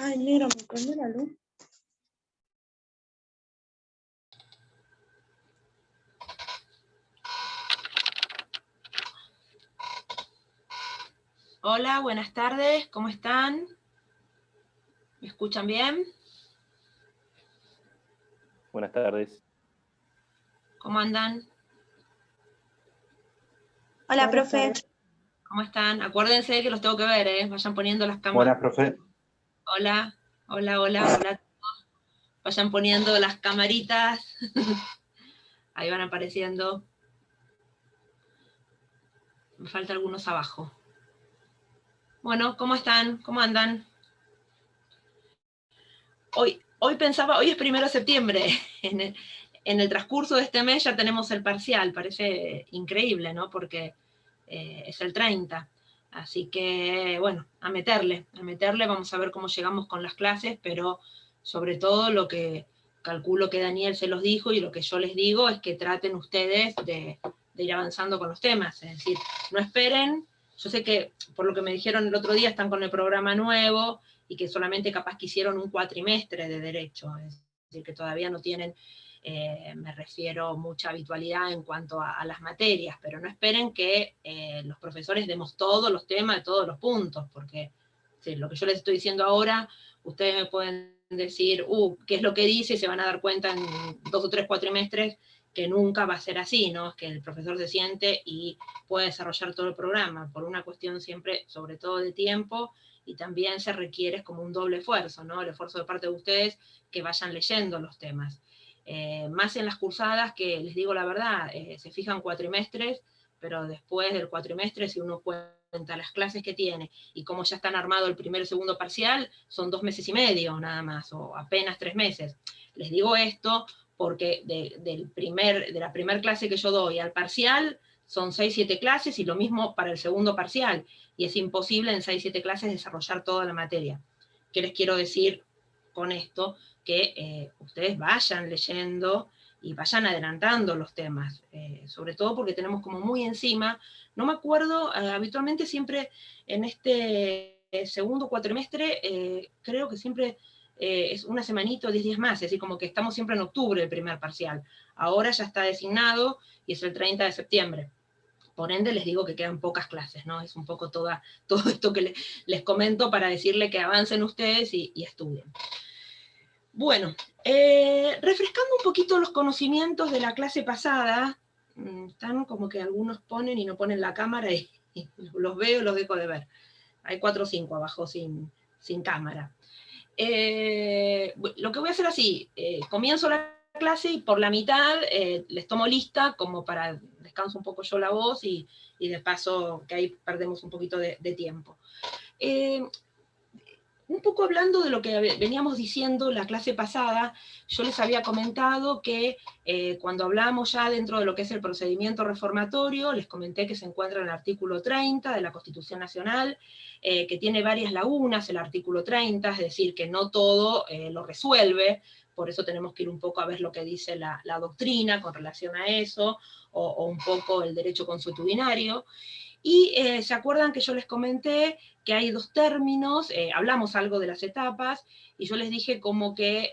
Ay, negro, me prende la luz. Hola, buenas tardes, ¿cómo están? ¿Me escuchan bien? Buenas tardes. ¿Cómo andan? Hola, profe. ¿Cómo están? Acuérdense que los tengo que ver, ¿eh? Vayan poniendo las cámaras. Buenas, profe. Hola, hola, hola, hola a todos. Vayan poniendo las camaritas. Ahí van apareciendo. Me faltan algunos abajo. Bueno, ¿cómo están? ¿Cómo andan? Hoy pensaba, hoy es 1 de septiembre. En el transcurso de este mes ya tenemos el parcial. Parece increíble, ¿no? Porque es el 30. Así que, bueno, a meterle, vamos a ver cómo llegamos con las clases, pero sobre todo lo que calculo que Daniel se los dijo y lo que yo les digo es que traten ustedes de ir avanzando con los temas, es decir, no esperen, yo sé que por lo que me dijeron el otro día están con el programa nuevo y que solamente capaz que hicieron un cuatrimestre de Derecho, es decir, que todavía no tienen me refiero mucha habitualidad en cuanto a las materias, pero no esperen que los profesores demos todos los temas de todos los puntos, porque sí, lo que yo les estoy diciendo ahora, ustedes me pueden decir, ¿qué es lo que dice? Y se van a dar cuenta en 2 o 3 cuatrimestres que nunca va a ser así, ¿no? Que el profesor se siente y puede desarrollar todo el programa, por una cuestión siempre, sobre todo de tiempo, y también se requiere como un doble esfuerzo, ¿no? El esfuerzo de parte de ustedes que vayan leyendo los temas. Más en las cursadas, que les digo la verdad, se fijan cuatrimestres, pero después del cuatrimestre, si uno cuenta las clases que tiene y cómo ya están armado el primer y segundo parcial, son 2 meses y medio nada más, o apenas 3 meses. Les digo esto porque de la primera clase que yo doy al parcial, son 6, 7 clases, y lo mismo para el segundo parcial, y es imposible en 6, 7 clases desarrollar toda la materia. ¿Qué les quiero decir con esto? Que ustedes vayan leyendo y vayan adelantando los temas, sobre todo porque tenemos como muy encima, no me acuerdo, habitualmente siempre en este segundo cuatrimestre, creo que siempre es una semanita, 10 días más, es decir, como que estamos siempre en octubre el primer parcial, ahora ya está designado y es el 30 de septiembre. Por ende, les digo que quedan pocas clases, ¿no? Es un poco todo esto que les comento para decirle que avancen ustedes y estudien. Bueno, refrescando un poquito los conocimientos de la clase pasada, están como que algunos ponen y no ponen la cámara y los veo y los dejo de ver. Hay 4 o 5 abajo sin cámara. Lo que voy a hacer así, comienzo la clase y por la mitad les tomo lista como para descanso un poco yo la voz y de paso que ahí perdemos un poquito de tiempo. Un poco hablando de lo que veníamos diciendo la clase pasada, yo les había comentado que cuando hablamos ya dentro de lo que es el procedimiento reformatorio, les comenté que se encuentra en el artículo 30 de la Constitución Nacional, que tiene varias lagunas el artículo 30, es decir, que no todo lo resuelve, por eso tenemos que ir un poco a ver lo que dice la doctrina con relación a eso, o un poco el derecho consuetudinario. Y se acuerdan que yo les comenté que hay 2 términos, hablamos algo de las etapas, y yo les dije como que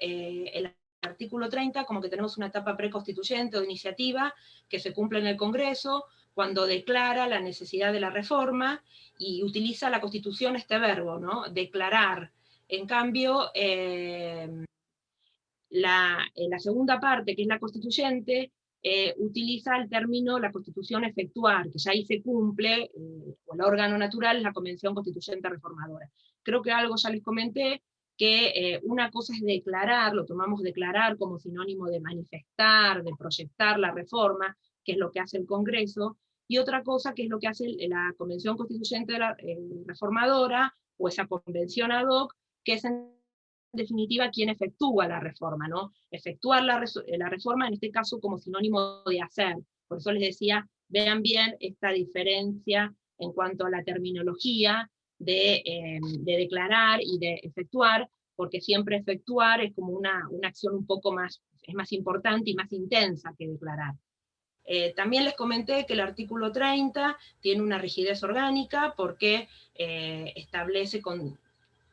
el artículo 30, como que tenemos una etapa preconstituyente o de iniciativa que se cumple en el Congreso, cuando declara la necesidad de la reforma, y utiliza la Constitución este verbo, ¿no? Declarar. En cambio, la segunda parte, que es la constituyente, utiliza el término la Constitución efectuar, que ya ahí se cumple, o el órgano natural es la Convención Constituyente Reformadora. Creo que algo ya les comenté, que una cosa es declarar, lo tomamos declarar como sinónimo de manifestar, de proyectar la reforma, que es lo que hace el Congreso, y otra cosa que es lo que hace la Convención Constituyente Reformadora, o esa convención ad hoc, que es en definitiva quien efectúa la reforma, ¿no? Efectuar la reforma en este caso como sinónimo de hacer. Por eso les decía, vean bien esta diferencia en cuanto a la terminología de declarar y de efectuar, porque siempre efectuar es como una acción un poco más, es más importante y más intensa que declarar. También les comenté que el artículo 30 tiene una rigidez orgánica porque establece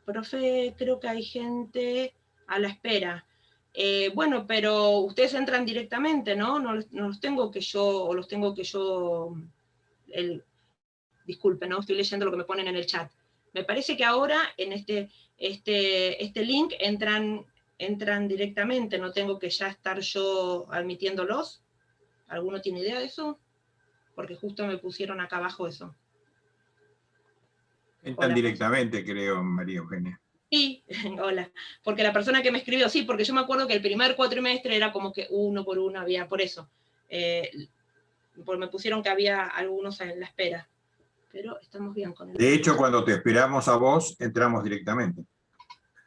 Profe, creo que hay gente a la espera. Bueno, pero ustedes entran directamente, ¿no? No los tengo que yo, o los tengo que yo, disculpe, ¿no? Estoy leyendo lo que me ponen en el chat. Me parece que ahora en este link entran directamente, no tengo que ya estar yo admitiéndolos. ¿Alguno tiene idea de eso? Porque justo me pusieron acá abajo eso. Entran Hola, directamente, creo, María Eugenia. Sí, hola. Porque la persona que me escribió, sí, porque yo me acuerdo que el primer cuatrimestre era como que uno por uno había, por eso. Porque me pusieron que había algunos en la espera. Pero estamos bien con el... De hecho, cuando te esperamos a vos, entramos directamente.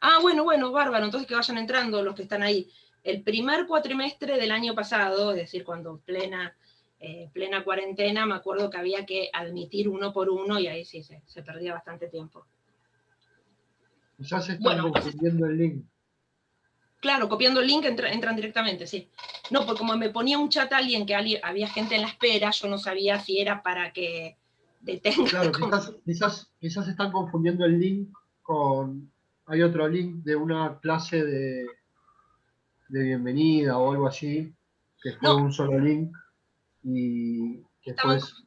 Ah, bueno, bárbaro. Entonces que vayan entrando los que están ahí. El primer cuatrimestre del año pasado, es decir, cuando plena cuarentena, me acuerdo que había que admitir uno por uno y ahí sí se perdía bastante tiempo. Ya se están confundiendo el link. Claro, copiando el link entran directamente, sí. No, porque como me ponía un chat a alguien que había gente en la espera, yo no sabía si era para que detenga. Claro, quizás están confundiendo el link con... Hay otro link de una clase de bienvenida o algo así, que fue un solo link y Estaban después...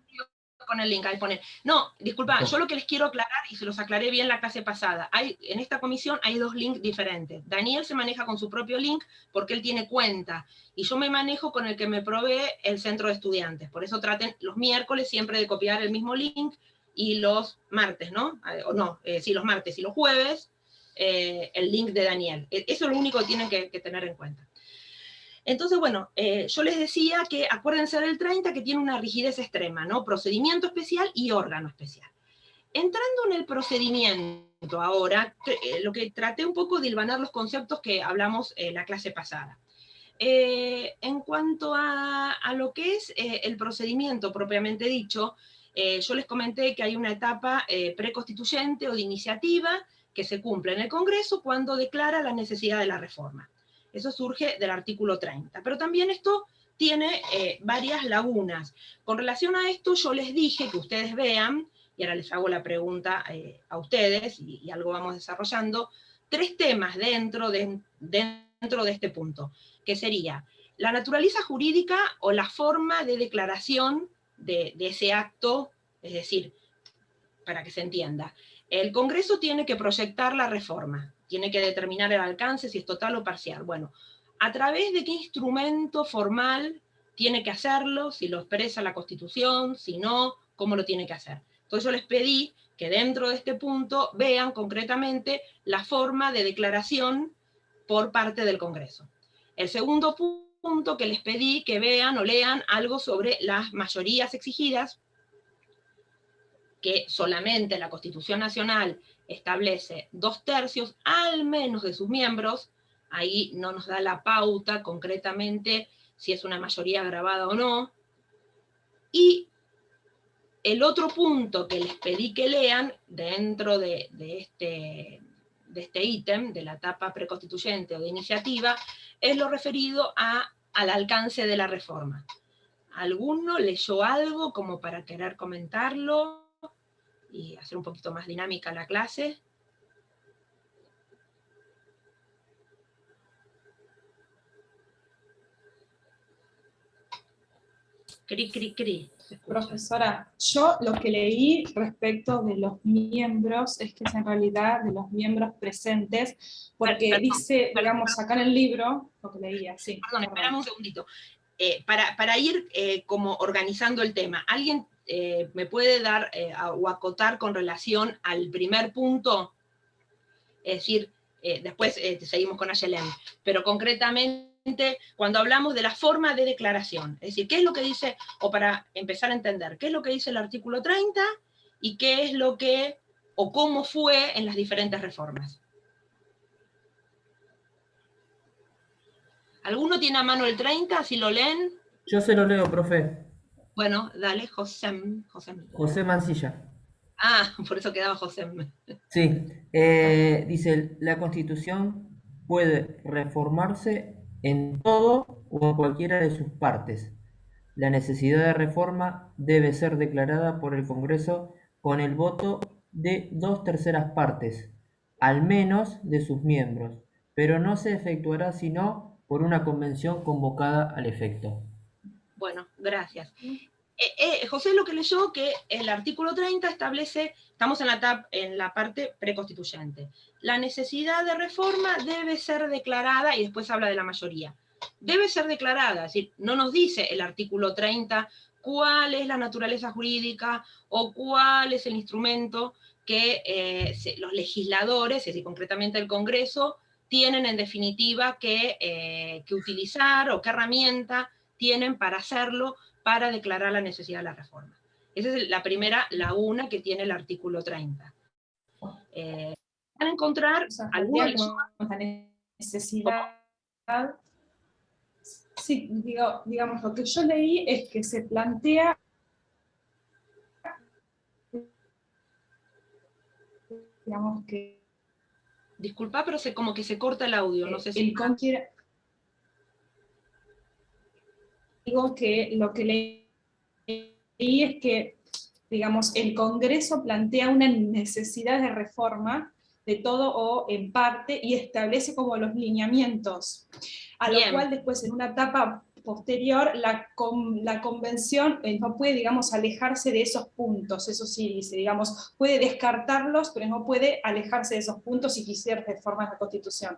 con el link, ahí pone. No, disculpa, yo lo que les quiero aclarar, y se los aclaré bien la clase pasada, en esta comisión hay dos links diferentes. Daniel se maneja con su propio link porque él tiene cuenta, y yo me manejo con el que me provee el centro de estudiantes. Por eso traten los miércoles siempre de copiar el mismo link, y los martes, ¿no? O no, sí, los martes y los jueves, el link de Daniel. Eso es lo único que tienen que tener en cuenta. Entonces, bueno, yo les decía que acuérdense del 30 que tiene una rigidez extrema, ¿no? Procedimiento especial y órgano especial. Entrando en el procedimiento ahora, lo que traté un poco de hilvanar los conceptos que hablamos la clase pasada. En cuanto a lo que es el procedimiento propiamente dicho, yo les comenté que hay una etapa preconstituyente o de iniciativa que se cumple en el Congreso cuando declara la necesidad de la reforma. Eso surge del artículo 30. Pero también esto tiene varias lagunas. Con relación a esto, yo les dije que ustedes vean, y ahora les hago la pregunta a ustedes, y algo vamos desarrollando, 3 temas dentro de este punto, que sería la naturaleza jurídica o la forma de declaración de ese acto, es decir, para que se entienda, el Congreso tiene que proyectar la reforma, tiene que determinar el alcance, si es total o parcial. Bueno, ¿a través de qué instrumento formal tiene que hacerlo? Si lo expresa la Constitución, si no, ¿cómo lo tiene que hacer? Entonces yo les pedí que dentro de este punto vean concretamente la forma de declaración por parte del Congreso. El segundo punto que les pedí que vean o lean algo sobre las mayorías exigidas, que solamente la Constitución Nacional establece 2/3 al menos de sus miembros. Ahí no nos da la pauta concretamente si es una mayoría agravada o no. Y el otro punto que les pedí que lean dentro de este ítem, de la etapa preconstituyente o de iniciativa, es lo referido al alcance de la reforma. ¿Alguno leyó algo como para querer comentarlo y hacer un poquito más dinámica la clase? Cri, cri, cri. Profesora, yo lo que leí respecto de los miembros es que es en realidad de los miembros presentes, porque Perdón, dice, digamos, acá en el libro, lo que leía, sí. Perdón, esperame un segundito. Para ir como organizando el tema, ¿alguien me puede dar o acotar con relación al primer punto? Es decir, después seguimos con Ayelén, pero concretamente cuando hablamos de la forma de declaración, es decir, ¿qué es lo que dice, o para empezar a entender, qué es lo que dice el artículo 30 y qué es lo que, o cómo fue en las diferentes reformas? ¿Alguno tiene a mano el 30? Si lo leen. Yo se lo leo, profe. Bueno, dale, José. José Mancilla. Ah, por eso quedaba José. Sí, dice, la Constitución puede reformarse en todo o en cualquiera de sus partes. La necesidad de reforma debe ser declarada por el Congreso con el voto de 2/3 partes, al menos de sus miembros, pero no se efectuará sino por una convención convocada al efecto. Bueno, gracias. José lo que leyó que el artículo 30 establece, estamos en la parte preconstituyente, la necesidad de reforma debe ser declarada, y después habla de la mayoría, debe ser declarada, es decir, no nos dice el artículo 30 cuál es la naturaleza jurídica o cuál es el instrumento que los legisladores, es decir, concretamente el Congreso, tienen en definitiva que utilizar o qué herramienta tienen para hacerlo, para declarar la necesidad de la reforma. Esa es la primera laguna que tiene el artículo 30. Van a encontrar O sea, algunos... la necesidad. Sí, digamos, lo que yo leí es que se plantea digamos que Disculpa, pero como que se corta el audio, no sé si... Digo que lo que leí es que, digamos, el Congreso plantea una necesidad de reforma de todo o en parte y establece como los lineamientos, a lo cual después en una etapa posterior la convención no puede, digamos, alejarse de esos puntos, eso sí dice, digamos, puede descartarlos, pero no puede alejarse de esos puntos si quisiera reformar la Constitución.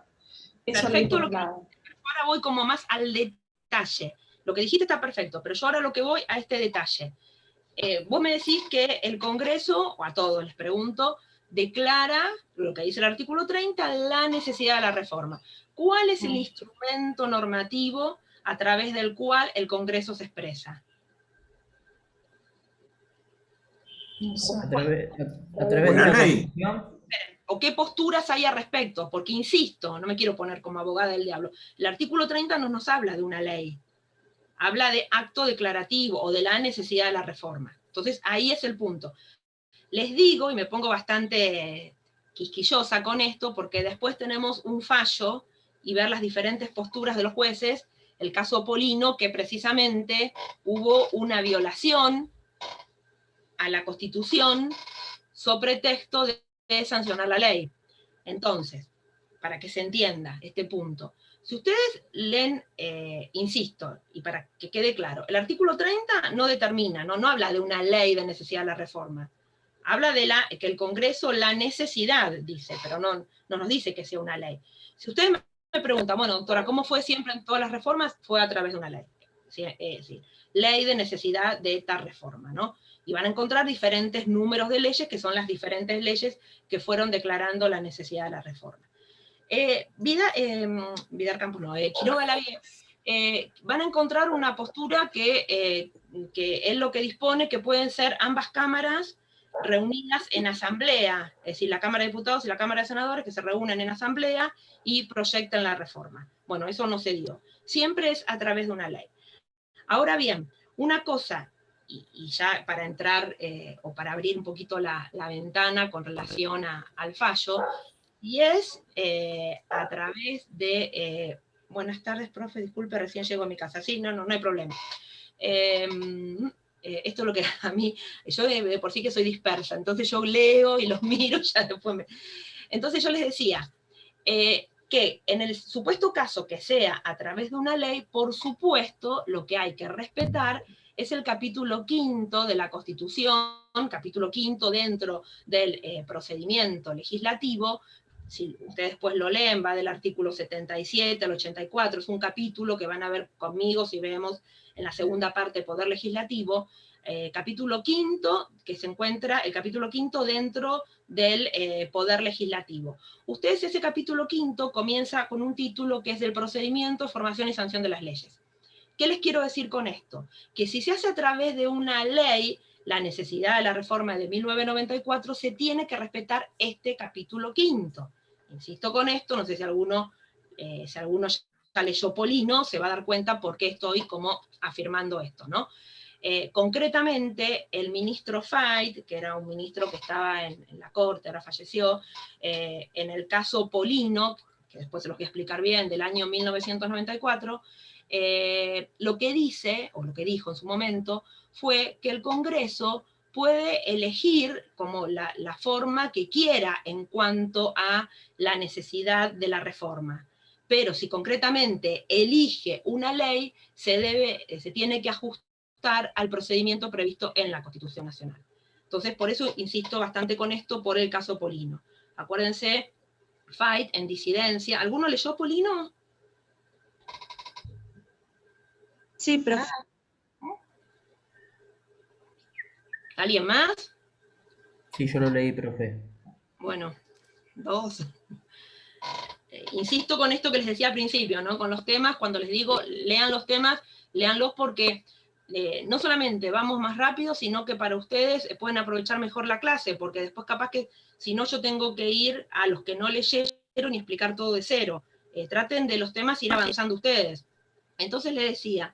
Eso leí por un lado. Ahora voy como más al detalle. Lo que dijiste está perfecto, pero yo ahora lo que voy a este detalle. Vos me decís que el Congreso, o a todos les pregunto, declara, lo que dice el artículo 30, la necesidad de la reforma. ¿Cuál es el instrumento normativo a través del cual el Congreso se expresa? A través de una una ley. convención. ¿O qué posturas hay al respecto? Porque insisto, no me quiero poner como abogada del diablo, el artículo 30 no nos habla de una ley, habla de acto declarativo o de la necesidad de la reforma. Entonces ahí es el punto. Les digo, y me pongo bastante quisquillosa con esto, porque después tenemos un fallo y ver las diferentes posturas de los jueces, el caso Polino, que precisamente hubo una violación a la Constitución sobre pretexto de sancionar la ley. Entonces, para que se entienda este punto, si ustedes leen, insisto, y para que quede claro, el artículo 30 no determina, no habla de una ley de necesidad de la reforma, habla de que el Congreso la necesidad, dice, pero no nos dice que sea una ley. Si ustedes me preguntan, bueno, doctora, ¿cómo fue siempre en todas las reformas? Fue a través de una ley. Sí, ley de necesidad de esta reforma, ¿no? Y van a encontrar diferentes números de leyes, que son las diferentes leyes que fueron declarando la necesidad de la reforma. Vidal Campos no, Quiroga Lavie, van a encontrar una postura que es lo que dispone que pueden ser ambas cámaras reunidas en asamblea, es decir, la Cámara de Diputados y la Cámara de Senadores que se reúnen en asamblea y proyectan la reforma. Bueno, eso no se dio. Siempre es a través de una ley. Ahora bien, una cosa, y ya para entrar o para abrir un poquito la ventana con relación al fallo, y es a través de... buenas tardes, profe, disculpe, recién llego a mi casa. Sí, no hay problema. Esto es lo que a mí... Yo de por sí que soy dispersa, entonces yo leo y los miro, ya después me... Entonces yo les decía que en el supuesto caso que sea a través de una ley, por supuesto, lo que hay que respetar es el capítulo 5 de la Constitución, capítulo 5 dentro del procedimiento legislativo. Si ustedes después lo leen, va del artículo 77 al 84, es un capítulo que van a ver conmigo si vemos en la segunda parte Poder Legislativo, capítulo 5, que se encuentra el capítulo 5 dentro del Poder Legislativo. Ustedes ese capítulo 5 comienza con un título que es del procedimiento, formación y sanción de las leyes. ¿Qué les quiero decir con esto? Que si se hace a través de una ley, la necesidad de la reforma de 1994, se tiene que respetar este capítulo 5. Insisto con esto, no sé si alguno ya leyó Polino, se va a dar cuenta por qué estoy como afirmando esto, ¿no? Concretamente, el ministro Fait, que era un ministro que estaba en la Corte, ahora falleció, en el caso Polino, que después se los voy a explicar bien, del año 1994, lo que dice, o lo que dijo en su momento, fue que el Congreso puede elegir como la forma que quiera en cuanto a la necesidad de la reforma. Pero si concretamente elige una ley, se tiene que ajustar al procedimiento previsto en la Constitución Nacional. Entonces, por eso insisto bastante con esto por el caso Polino. Acuérdense, Fight en disidencia. ¿Alguno leyó Polino? Sí, profe. ¿Alguien más? Sí, yo lo leí, profe. Bueno, 2. Insisto con esto que les decía al principio, ¿no? Con los temas, cuando les digo lean los temas, leanlos porque no solamente vamos más rápido, sino que para ustedes pueden aprovechar mejor la clase, porque después capaz que si no yo tengo que ir a los que no leyeron y explicar todo de cero. Traten de los temas ir avanzando ustedes. Entonces le decía,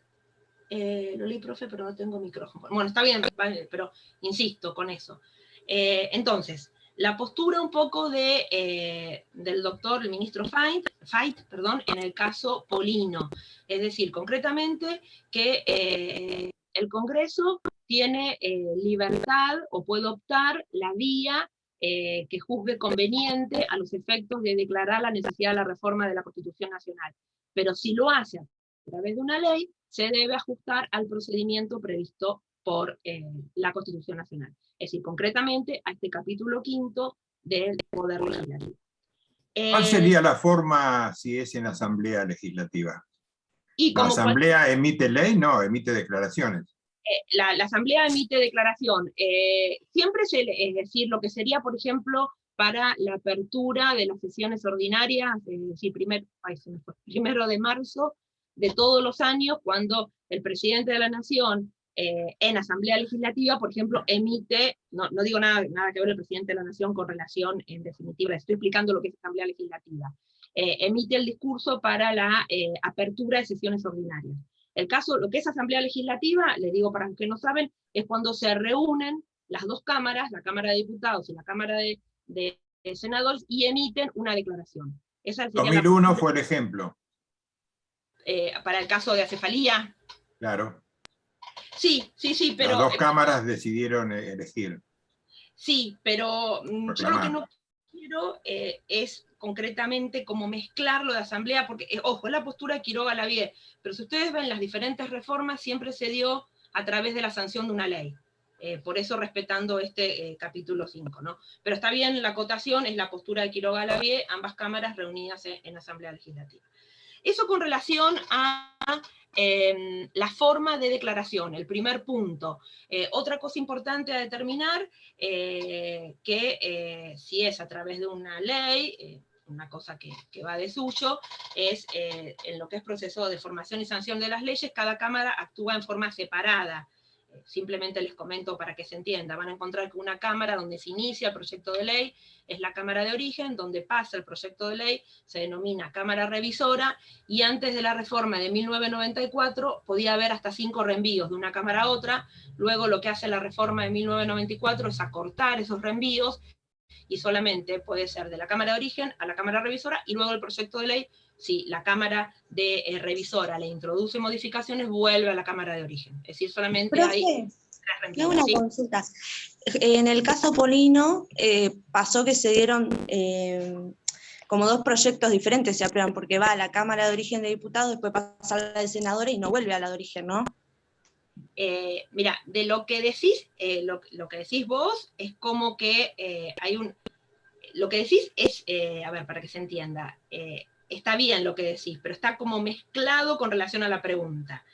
lo leí, profe, pero no tengo micrófono. Bueno, está bien, pero insisto con eso. Entonces, la postura un poco del doctor, el ministro Fight, en el caso Polino. Es decir, concretamente que el Congreso tiene libertad o puede optar la vía que juzgue conveniente a los efectos de declarar la necesidad de la reforma de la Constitución Nacional. Pero si lo hace a través de una ley, se debe ajustar al procedimiento previsto por la Constitución Nacional. Es decir, concretamente a este capítulo 5 del Poder Legislativo. ¿Cuál sería la forma si es en Asamblea Legislativa? Y ¿La como Asamblea emite ley? No, emite declaraciones. La Asamblea emite declaración. Siempre es decir, lo que sería, por ejemplo, para la apertura de las sesiones ordinarias, es decir, 1 de marzo de todos los años, cuando el presidente de la Nación en Asamblea Legislativa, por ejemplo, emite, no digo nada que ver el presidente de la Nación con relación, en definitiva, estoy explicando lo que es Asamblea Legislativa, emite el discurso para la apertura de sesiones ordinarias. El caso, lo que es Asamblea Legislativa, les digo para los que no saben, es cuando se reúnen las dos cámaras, la Cámara de Diputados y la Cámara de Senadores, y emiten una declaración. Esa sería 2001 fue el ejemplo. Para el caso de acefalía. Claro. Sí, pero... Las dos cámaras decidieron elegir. Sí, pero Proclamar. yo lo que no quiero es concretamente como mezclar lo de asamblea, porque, ojo, es la postura de Quiroga Lavie, pero si ustedes ven las diferentes reformas, siempre se dio a través de la sanción de una ley. Por eso respetando este capítulo 5, ¿no? Pero está bien, la acotación es la postura de Quiroga Lavie, ambas cámaras reunidas en Asamblea Legislativa. Eso con relación a la forma de declaración, el primer punto. Otra cosa importante a determinar, que si es a través de una ley, una cosa que va de suyo, es en lo que es proceso de formación y sanción de las leyes, cada cámara actúa en forma separada. Simplemente les comento para que se entienda. Van a encontrar que una cámara donde se inicia el proyecto de ley es la cámara de origen, donde pasa el proyecto de ley se denomina cámara revisora, y antes de la reforma de 1994 podía haber hasta 5 reenvíos de una cámara a otra. Luego lo que hace la reforma de 1994 es acortar esos reenvíos, y solamente puede ser de la cámara de origen a la cámara revisora, y luego el proyecto de ley, si la cámara de revisora le introduce modificaciones, vuelve a la cámara de origen. Es decir, solamente Profe, hay... tengo una ¿sí? consulta. En el caso Polino, pasó que se dieron como 2 proyectos diferentes, se aprueban, porque va a la Cámara de Origen de Diputados, después pasa a la de Senadores y no vuelve a la de origen, ¿no? Mira, de lo que decís, lo que decís vos es como que hay un... Lo que decís es, a ver, para que se entienda, está bien lo que decís, pero está como mezclado con relación a la pregunta.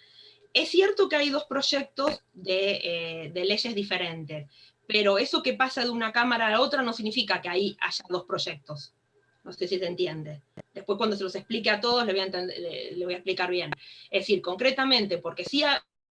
Es cierto que hay 2 proyectos de leyes diferentes, pero eso que pasa de una cámara a la otra no significa que ahí haya 2 proyectos. No sé si se entiende. Después cuando se los explique a todos le voy a explicar bien. Es decir, concretamente, porque sí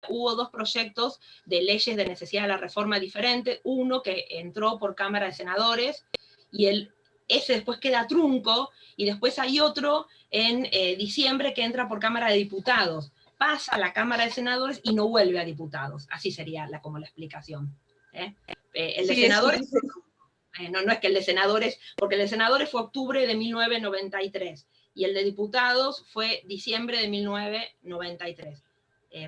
hubo 2 proyectos de leyes de necesidad de la reforma diferente, uno que entró por Cámara de Senadores, y ese después queda trunco, y después hay otro en diciembre que entra por Cámara de Diputados. Pasa a la Cámara de Senadores y no vuelve a diputados. Así sería como la explicación. El de senadores, no es que el de senadores, porque el de senadores fue octubre de 1993, y el de diputados fue diciembre de 1993.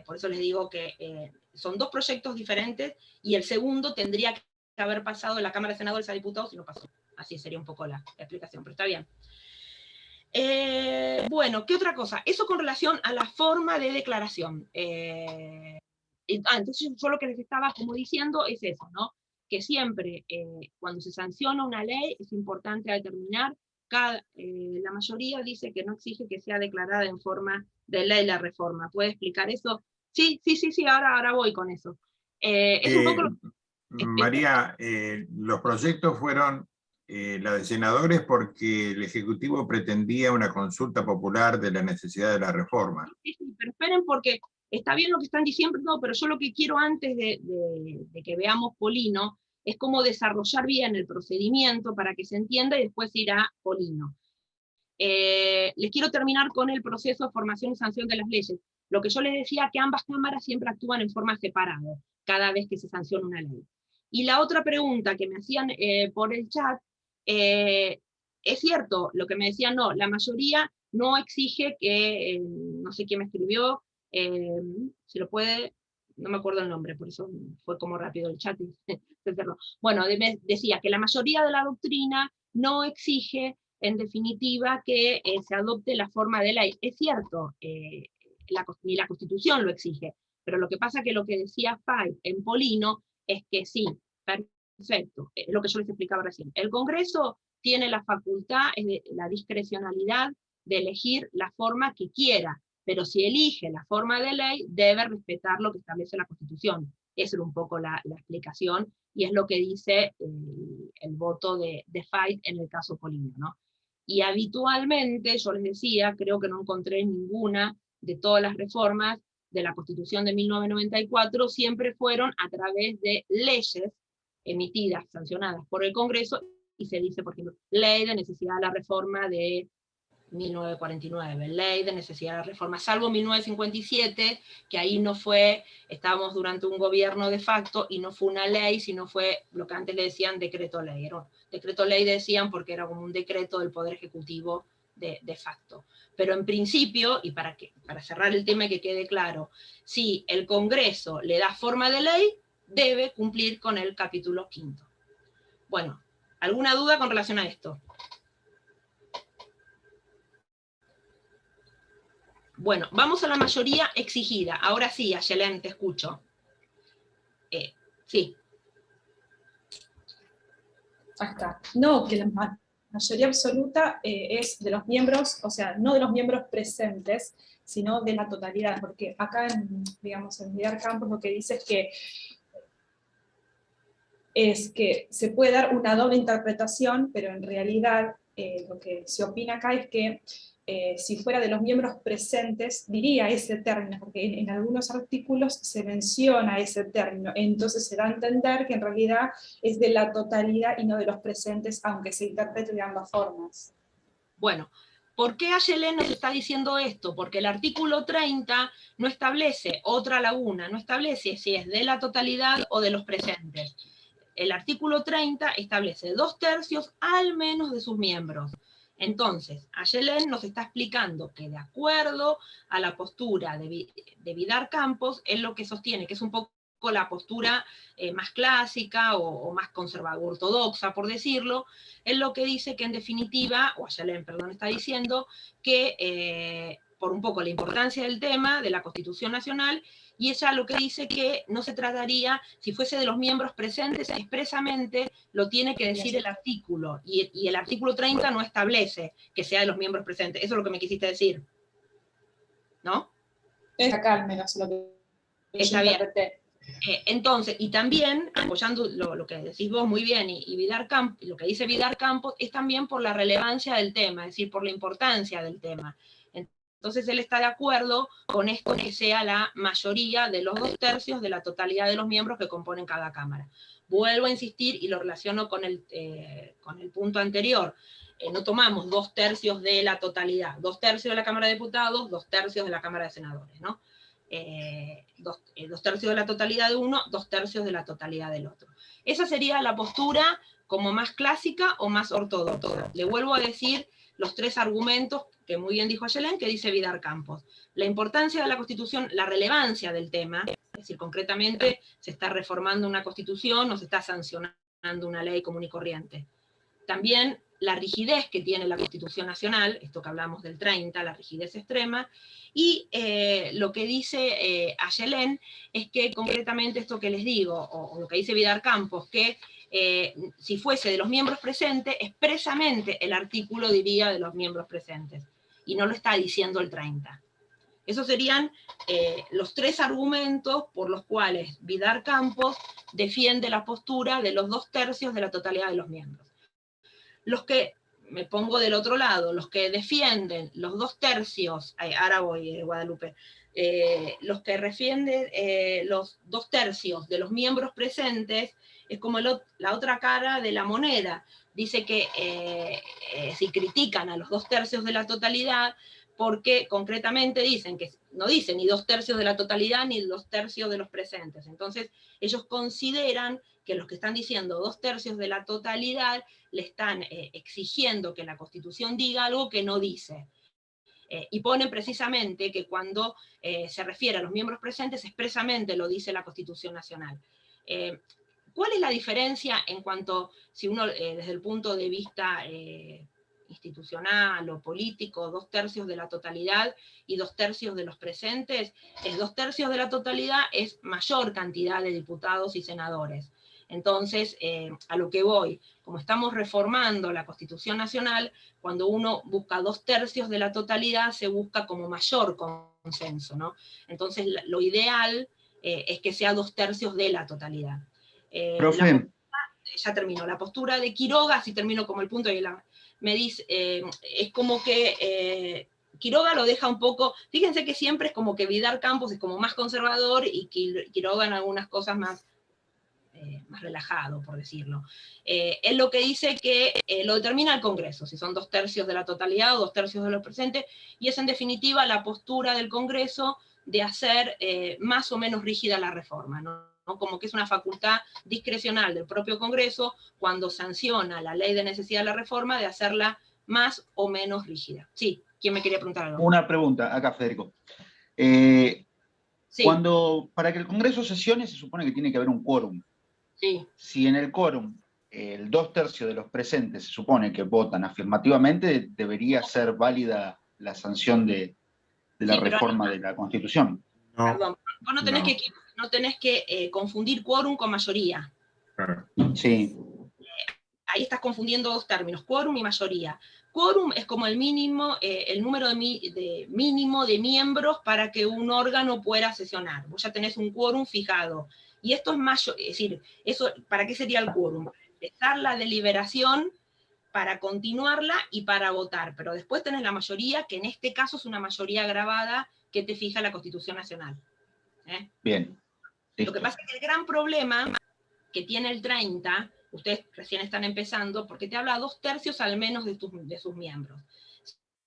Por eso les digo que son dos proyectos diferentes, y el segundo tendría que haber pasado de la Cámara de Senadores a Diputados y no pasó. Así sería un poco la explicación, pero está bien. Bueno, ¿qué otra cosa? Eso con relación a la forma de declaración. Entonces yo lo que les estaba como diciendo es eso, ¿no? Que siempre cuando se sanciona una ley es importante determinar, la mayoría dice que no exige que sea declarada en forma de ley la reforma. ¿Puede explicar eso? Sí, ahora voy con eso. Es un poco María, los proyectos fueron la de senadores porque el Ejecutivo pretendía una consulta popular de la necesidad de la reforma. Sí, pero esperen, porque está bien lo que están diciendo, no, pero yo lo que quiero antes de que veamos Polino es cómo desarrollar bien el procedimiento para que se entienda y después ir a Polino. Les quiero terminar con el proceso de formación y sanción de las leyes. Lo que yo les decía, que ambas cámaras siempre actúan en forma separada cada vez que se sanciona una ley. Y la otra pregunta que me hacían por el chat, es cierto, lo que me decían, no, la mayoría no exige que, no sé quién me escribió, si lo puede, no me acuerdo el nombre, por eso fue como rápido el chat. Bueno, decía que la mayoría de la doctrina no exige, en definitiva, que se adopte la forma de ley. Es cierto, ni la Constitución lo exige, pero lo que pasa que lo que decía Fay en Polino es que sí, perfecto, lo que yo les explicaba recién. El Congreso tiene la facultad, la discrecionalidad de elegir la forma que quiera, pero si elige la forma de ley, debe respetar lo que establece la Constitución. Esa era un poco la explicación, y es lo que dice el voto de Fay en el caso Polino, ¿no? Y habitualmente, yo les decía, creo que no encontré ninguna de todas las reformas de la Constitución de 1994, siempre fueron a través de leyes emitidas, sancionadas por el Congreso, y se dice, por ejemplo, ley de necesidad de la reforma de 1949, ley de necesidad de la reforma, salvo 1957, que ahí no fue, estábamos durante un gobierno de facto, y no fue una ley, sino fue lo que antes le decían decreto ley. Era decreto ley decían porque era como un decreto del Poder Ejecutivo de facto. Pero en principio, y para cerrar el tema y que quede claro, si el Congreso le da forma de ley, debe cumplir con el capítulo 5. Bueno, ¿alguna duda con relación a esto? Bueno, vamos a la mayoría exigida. Ahora sí, Ayelen, te escucho. Sí. Acá. No, que la mayoría absoluta es de los miembros, o sea, no de los miembros presentes, sino de la totalidad, porque acá, digamos, en Vidar Campos lo que dice es que se puede dar una doble interpretación, pero en realidad lo que se opina acá es que si fuera de los miembros presentes, diría ese término, porque en algunos artículos se menciona ese término, entonces se da a entender que en realidad es de la totalidad y no de los presentes, aunque se interprete de ambas formas. Bueno, ¿por qué Ayelen nos está diciendo esto? Porque el artículo 30 no establece otra laguna, no establece si es de la totalidad o de los presentes. El artículo 30 establece 2/3 al menos de sus miembros. Entonces, Ayelen nos está explicando que de acuerdo a la postura de Vidar Campos, es lo que sostiene, que es un poco la postura más clásica o más conservadora, ortodoxa, por decirlo, es lo que dice que en definitiva, o Ayelen, perdón, está diciendo que por un poco la importancia del tema, de la Constitución Nacional, y ella lo que dice que no se trataría, si fuese de los miembros presentes, expresamente lo tiene que decir el artículo, y el artículo 30 no establece que sea de los miembros presentes. Eso es lo que me quisiste decir, ¿no? Es acá al menos lo que está bien. Entonces, y también, apoyando lo que decís vos muy bien, y lo que dice Vidar Campos, es también por la relevancia del tema, es decir, por la importancia del tema. Entonces él está de acuerdo con esto, que sea la mayoría de los 2/3 de la totalidad de los miembros que componen cada cámara. Vuelvo a insistir y lo relaciono con el punto anterior. No tomamos 2/3 de la totalidad, 2/3 de la Cámara de Diputados, 2/3 de la Cámara de Senadores, ¿no? 2/3 de la totalidad de uno, 2/3 de la totalidad del otro. Esa sería la postura como más clásica o más ortodoxa. Le vuelvo a decir los 3 argumentos que muy bien dijo Ayelen, que dice Vidar Campos. La importancia de la Constitución, la relevancia del tema, Es decir, concretamente se está reformando una constitución o se está sancionando una ley común y corriente. También la rigidez que tiene la Constitución Nacional, esto que hablamos del 30, la rigidez extrema, y lo que dice Ayelén es que concretamente esto que les digo, o lo que dice Vidal Campos, que si fuese de los miembros presentes, expresamente el artículo diría de los miembros presentes, y no lo está diciendo el 30. Esos serían los 3 argumentos por los cuales Vidal Campos defiende la postura de los 2/3 de la totalidad de los miembros. Los que, me pongo del otro lado, los que defienden los 2/3, ahora voy, Guadalupe, los que defienden los 2/3 de los miembros presentes, es como la otra cara de la moneda. Dice que si critican a los 2/3 de la totalidad, porque concretamente dicen que no dicen ni 2/3 de la totalidad ni 2/3 de los presentes. Entonces, ellos consideran que los que están diciendo 2/3 de la totalidad le están exigiendo que la Constitución diga algo que no dice. Y ponen precisamente que cuando se refiere a los miembros presentes, expresamente lo dice la Constitución Nacional. ¿Cuál es la diferencia en cuanto, si uno desde el punto de vista institucional o político, 2/3 de la totalidad y 2/3 de los presentes? El 2/3 de la totalidad es mayor cantidad de diputados y senadores. Entonces, a lo que voy, como estamos reformando la Constitución Nacional, cuando uno busca 2/3 de la totalidad, se busca como mayor consenso, ¿no? Entonces, lo ideal es que sea 2/3 de la totalidad. Profe. Ya terminó. La postura de Quiroga, así termino como el punto, me dice, es como que Quiroga lo deja un poco, fíjense que siempre es como que Vidal Campos es como más conservador y Quiroga en algunas cosas más relajado, por decirlo. Él lo que dice que lo determina el Congreso, si son 2/3 de la totalidad o 2/3 de los presentes, y es en definitiva la postura del Congreso de hacer más o menos rígida la reforma, ¿no? Como que es una facultad discrecional del propio Congreso cuando sanciona la ley de necesidad de la reforma de hacerla más o menos rígida. Sí, ¿quién me quería preguntar algo? Una pregunta, acá Federico. Sí. Para que el Congreso sesione se supone que tiene que haber un quórum. Sí. Si en el quórum el 2/3 de los presentes se supone que votan afirmativamente, debería ser válida la sanción de la reforma de la Constitución. No, Perdón, vos no tenés que confundir quórum con mayoría. Sí. Ahí estás confundiendo dos términos, quórum y mayoría. Quórum es como el mínimo, el número mínimo de miembros para que un órgano pueda sesionar. Vos ya tenés un quórum fijado. Y esto es mayor, es decir, eso, ¿para qué sería el quórum? Empezar la deliberación, para continuarla y para votar. Pero después tenés la mayoría, que en este caso es una mayoría agravada que te fija la Constitución Nacional. Bien. Lo que pasa es que el gran problema que tiene el 30, ustedes recién están empezando, porque te habla 2/3 al menos de sus miembros.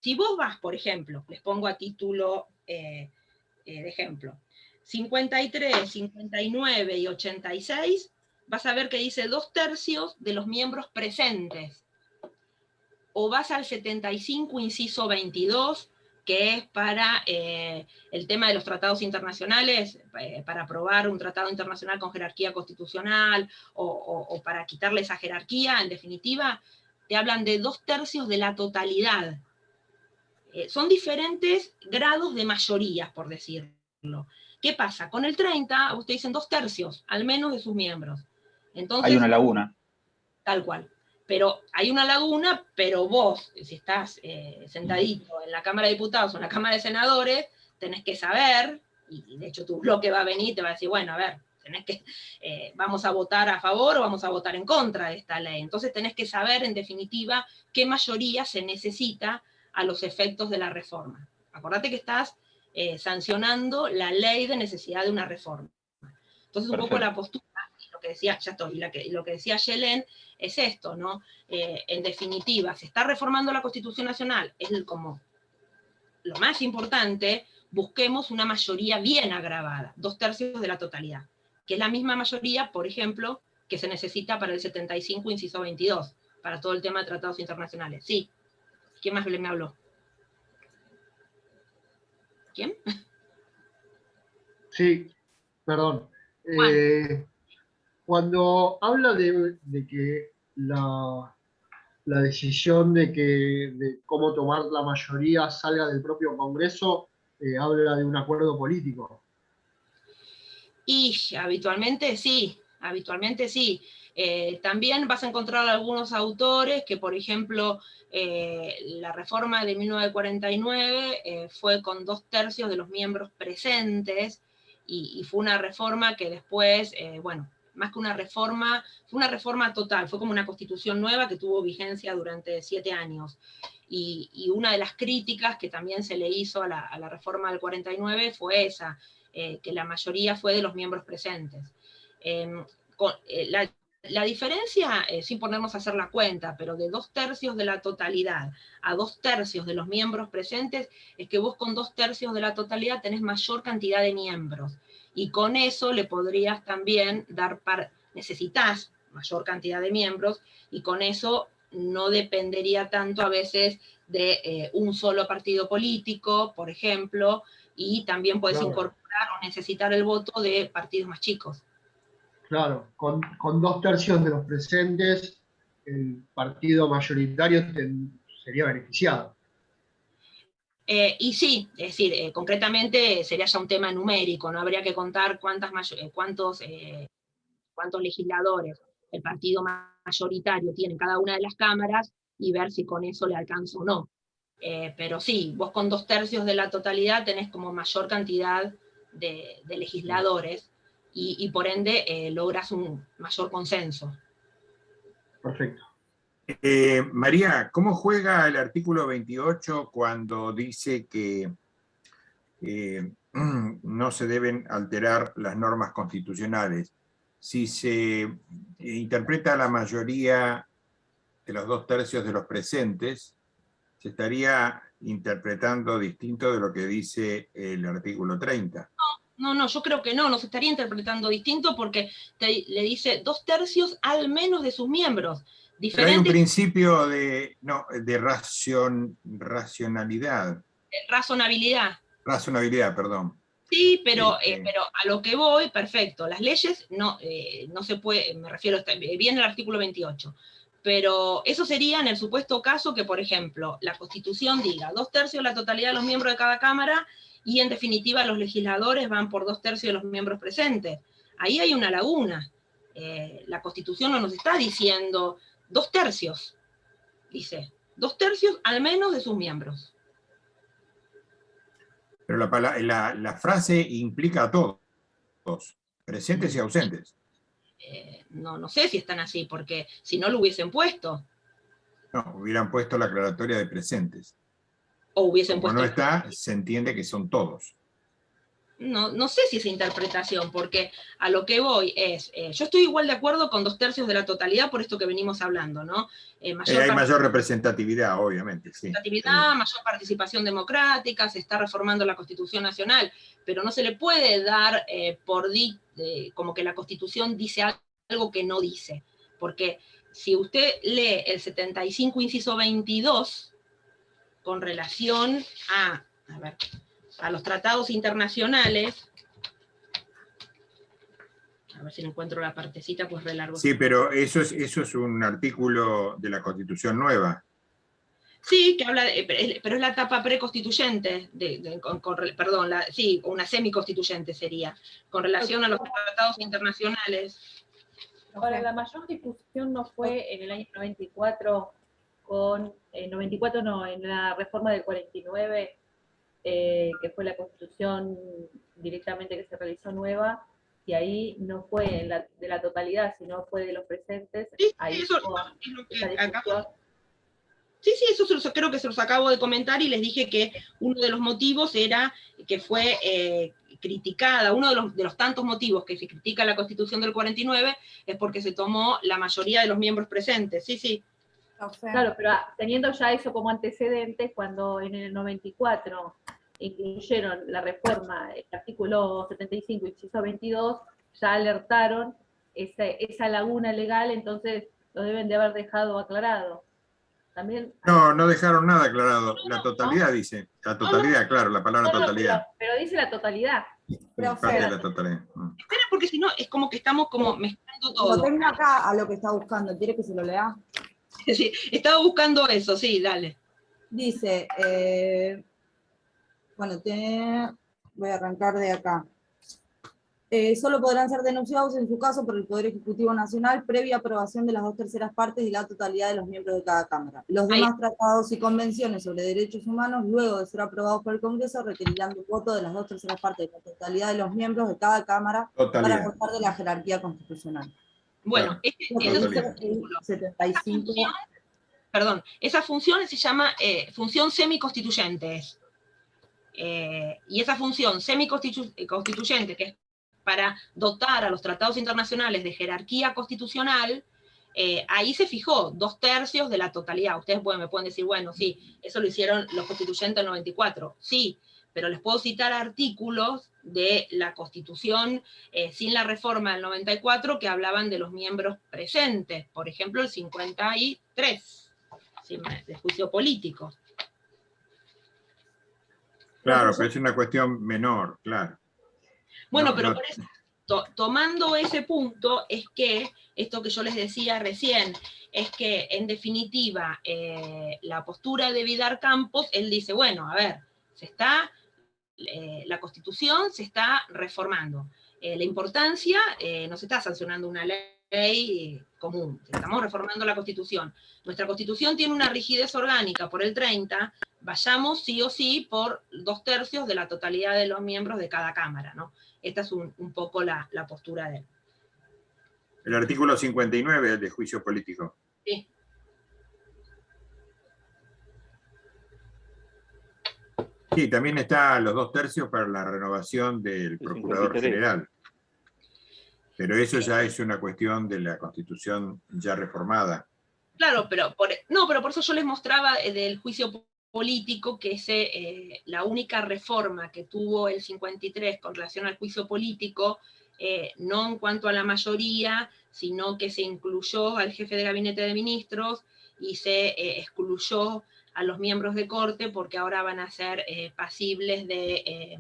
Si vos vas, por ejemplo, les pongo a título de ejemplo, 53, 59 y 86, vas a ver que dice 2/3 de los miembros presentes. O vas al 75, inciso 22, que es para el tema de los tratados internacionales, para aprobar un tratado internacional con jerarquía constitucional, o para quitarle esa jerarquía, en definitiva, te hablan de 2/3 de la totalidad. Son diferentes grados de mayorías, por decirlo. ¿Qué pasa? Con el 30, ustedes dicen 2/3, al menos de sus miembros. Entonces, hay una laguna. Tal cual. Pero hay una laguna, pero vos, si estás sentadito en la Cámara de Diputados o en la Cámara de Senadores, tenés que saber, y de hecho tu bloque va a venir y te va a decir, bueno, a ver, vamos a votar a favor o vamos a votar en contra de esta ley. Entonces tenés que saber, en definitiva, qué mayoría se necesita a los efectos de la reforma. Acordate que estás sancionando la ley de necesidad de una reforma. Entonces, un poco la postura, y lo que decía, ya estoy, lo que decía Ayelén, es esto, ¿no? En definitiva, se está reformando la Constitución Nacional, es como lo más importante, busquemos una mayoría bien agravada, 2/3 de la totalidad, que es la misma mayoría, por ejemplo, que se necesita para el 75, inciso 22, para todo el tema de tratados internacionales. Sí. ¿Quién más me habló? ¿Quién? Sí. Perdón. Juan. Cuando habla de que la decisión de cómo tomar la mayoría salga del propio Congreso, habla de un acuerdo político. Y habitualmente sí, habitualmente sí. También vas a encontrar algunos autores que, por ejemplo, la reforma de 1949 fue con 2/3 de los miembros presentes, y fue una reforma que después, bueno, más que una reforma, fue una reforma total, fue como una constitución nueva que tuvo vigencia durante 7 años. Y una de las críticas que también se le hizo a la reforma del 49 fue esa, que la mayoría fue de los miembros presentes. La diferencia, sin ponernos a hacer la cuenta, pero de 2/3 de la totalidad a 2/3 de los miembros presentes, es que vos con 2/3 de la totalidad tenés mayor cantidad de miembros, y con eso le podrías también necesitas mayor cantidad de miembros, y con eso no dependería tanto a veces de un solo partido político, por ejemplo, y también puedes incorporar o necesitar el voto de partidos más chicos. Claro, con 2/3 de los presentes, el partido mayoritario sería beneficiado. Y sí, es decir, concretamente sería ya un tema numérico, no habría que contar cuántos legisladores el partido mayoritario tiene en cada una de las cámaras y ver si con eso le alcanza o no. Pero sí, vos con 2/3 de la totalidad tenés como mayor cantidad de legisladores, y por ende logras un mayor consenso. Perfecto. María, ¿cómo juega el artículo 28 cuando dice que no se deben alterar las normas constitucionales? Si se interpreta la mayoría de los 2/3 de los presentes, se estaría interpretando distinto de lo que dice el artículo 30. No, yo creo que no se estaría interpretando distinto, porque le dice 2/3 al menos de sus miembros. Pero hay un principio de racionalidad. Razonabilidad. Razonabilidad, perdón. Sí, pero a lo que voy, perfecto. Las leyes no se puede, me refiero, bien al artículo 28. Pero eso sería en el supuesto caso que, por ejemplo, la Constitución diga 2/3 de la totalidad de los miembros de cada Cámara, y en definitiva los legisladores van por 2/3 de los miembros presentes. Ahí hay una laguna. La Constitución no nos está diciendo 2/3, dice 2/3 al menos de sus miembros. Pero la frase implica a todos, presentes y ausentes. No sé si están así, porque si no lo hubiesen puesto. No, hubieran puesto la aclaratoria de presentes. O hubiesen Como puesto... no está, se entiende que son todos. No sé si esa interpretación, porque a lo que voy es, yo estoy igual de acuerdo con 2/3 de la totalidad por esto que venimos hablando, ¿no? Hay mayor representatividad, obviamente, sí. Mayor participación democrática, se está reformando la Constitución Nacional, pero no se le puede dar como que la Constitución dice algo que no dice, porque si usted lee el 75, inciso 22, con relación a los tratados internacionales, a ver si encuentro la partecita, pues re largo. Sí, pero eso es un artículo de la Constitución nueva. Sí, que habla pero es la etapa preconstituyente, una semiconstituyente sería, con relación a los tratados internacionales. Ahora, la mayor discusión no fue en el año 94, en la reforma del 49, que fue la constitución directamente que se realizó nueva, y ahí no fue de la totalidad, sino fue de los presentes. Sí, ahí eso es lo que acabo. Sí, eso creo que se los acabo de comentar, y les dije que uno de los motivos era que fue criticada, uno de los tantos motivos que se critica la Constitución del 49 es porque se tomó la mayoría de los miembros presentes, sí. Claro, pero teniendo ya eso como antecedentes, cuando en el 94 incluyeron la reforma, el artículo 75, inciso 22, ya alertaron esa laguna legal, entonces lo deben de haber dejado aclarado. También. No, no dejaron nada aclarado. La totalidad dice. La totalidad, claro, la palabra totalidad. Pero dice la totalidad. Parte de la totalidad. Espera, porque si no, es como que estamos como mezclando todo. Lo tengo acá a lo que está buscando. ¿Quiere que se lo lea? Sí, estaba buscando eso, sí, dale. Dice, bueno, voy a arrancar de acá. Solo podrán ser denunciados en su caso por el Poder Ejecutivo Nacional previa aprobación de las 2/3 partes y la totalidad de los miembros de cada Cámara. Los demás tratados y convenciones sobre derechos humanos, luego de ser aprobados por el Congreso, requerirán el voto de las 2/3 partes de la totalidad de los miembros de cada Cámara para gozar de la jerarquía constitucional. Bueno, claro. 75. Perdón, esa función se llama función semiconstituyente. Y esa función semiconstituyente, que es para dotar a los tratados internacionales de jerarquía constitucional, ahí se fijó 2/3 de la totalidad. Ustedes me pueden decir, bueno, sí, eso lo hicieron los constituyentes del 94. Sí, pero les puedo citar artículos de la Constitución sin la reforma del 94 que hablaban de los miembros presentes. Por ejemplo, el 53, de juicio político. Claro, pero es una cuestión menor, claro. Bueno, pero por eso, tomando ese punto, es que, esto que yo les decía recién, es que, en definitiva, la postura de Vidar Campos, él dice, bueno, a ver, la Constitución se está reformando. La importancia, no se está sancionando una ley común, estamos reformando la Constitución. Nuestra Constitución tiene una rigidez orgánica por el 30, vayamos sí o sí por 2/3 de la totalidad de los miembros de cada Cámara, ¿no? Esta es un poco la postura de él. El artículo 59 de juicio político. Sí. Sí, también está los 2/3 para la renovación del Procurador General. Pero eso ya es una cuestión de la Constitución ya reformada. Claro, pero por eso yo les mostraba del juicio político, que es la única reforma que tuvo el 53 con relación al juicio político, no en cuanto a la mayoría, sino que se incluyó al jefe de gabinete de ministros y se excluyó a los miembros de corte, porque ahora van a ser pasibles de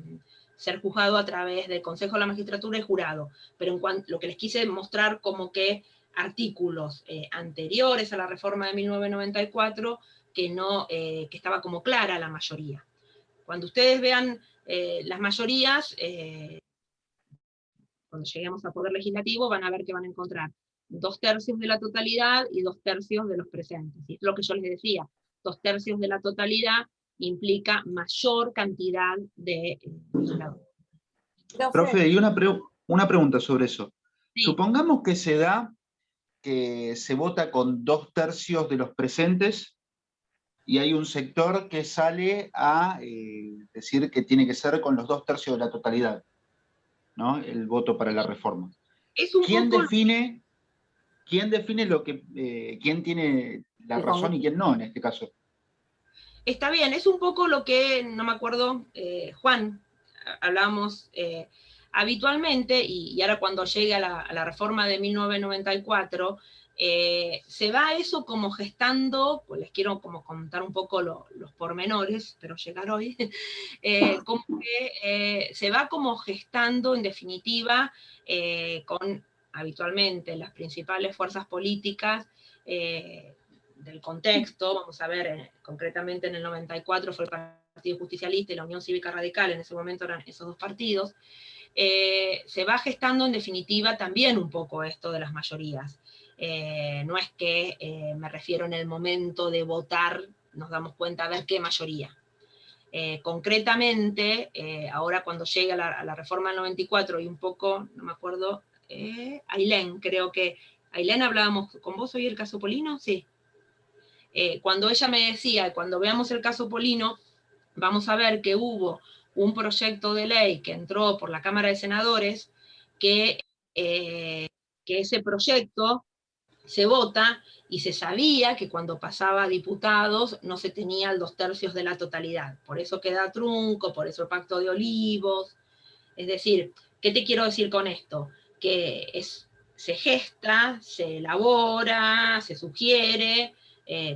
ser juzgados a través del Consejo de la Magistratura y jurado. Pero lo que les quise mostrar como que artículos anteriores a la reforma de 1994, que estaba como clara la mayoría. Cuando ustedes vean las mayorías, cuando lleguemos al Poder Legislativo, van a ver que van a encontrar 2/3 de la totalidad y 2/3 de los presentes. Y es lo que yo les decía, 2/3 de la totalidad implica mayor cantidad de legisladores. Profe, y una pregunta sobre eso. Sí. Supongamos que se da que se vota con 2/3 de los presentes y hay un sector que sale a decir que tiene que ser con los 2/3 de la totalidad, ¿no? El voto para la reforma. ¿Quién define quién tiene la razón y quién no en este caso? Está bien, es un poco lo que, no me acuerdo, Juan, hablábamos habitualmente, y ahora cuando llegue a la reforma de 1994, se va eso como gestando, pues les quiero como contar un poco los pormenores, pero llegar hoy, como que se va como gestando en definitiva con habitualmente las principales fuerzas políticas del contexto. Vamos a ver, concretamente en el 94 fue el Partido Justicialista y la Unión Cívica Radical, en ese momento eran esos dos partidos. Se va gestando en definitiva también un poco esto de las mayorías. No es que me refiero en el momento de votar, nos damos cuenta a ver qué mayoría. Concretamente, ahora cuando llega a la reforma del 94 y un poco, no me acuerdo, Ailén, creo que, Ailén, hablábamos con vos hoy el caso Polino, sí. Cuando ella me decía, cuando veamos el caso Polino, vamos a ver que hubo un proyecto de ley que entró por la Cámara de Senadores, que ese proyecto se vota y se sabía que cuando pasaba a diputados no se tenía el 2/3 de la totalidad. Por eso queda trunco, por eso el Pacto de Olivos. Es decir, ¿qué te quiero decir con esto? Que se gesta, se elabora, se sugiere,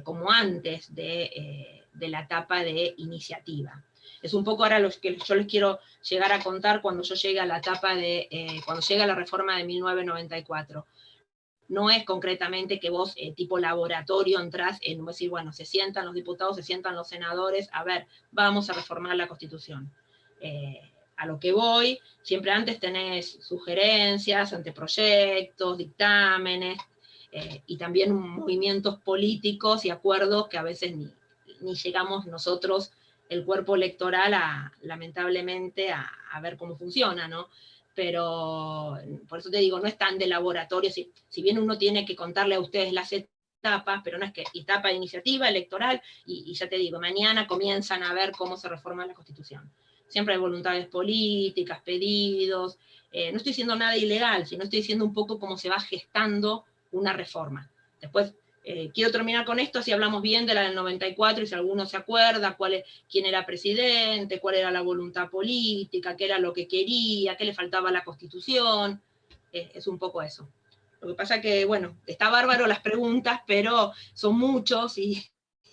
como antes de la etapa de iniciativa. Es un poco ahora lo que yo les quiero llegar a contar cuando yo llegue a la etapa de, cuando llega la reforma de 1994. No es concretamente que vos, tipo laboratorio, entrás en decir, bueno, se sientan los diputados, se sientan los senadores, a ver, vamos a reformar la Constitución. A lo que voy, siempre antes tenés sugerencias, anteproyectos, dictámenes, y también movimientos políticos y acuerdos que a veces ni llegamos nosotros, el cuerpo electoral, lamentablemente, a ver cómo funciona, ¿no? Pero, por eso te digo, no es tan de laboratorio, si bien uno tiene que contarle a ustedes las etapas, pero no es que etapa de iniciativa electoral, y ya te digo, mañana comienzan a ver cómo se reforma la Constitución. Siempre hay voluntades políticas, pedidos, no estoy diciendo nada ilegal, sino estoy diciendo un poco cómo se va gestando una reforma. Después, quiero terminar con esto, si hablamos bien de la del 94, y si alguno se acuerda quién era presidente, cuál era la voluntad política, qué era lo que quería, qué le faltaba a la Constitución, es un poco eso. Lo que pasa que, bueno, está bárbaro las preguntas, pero son muchos, y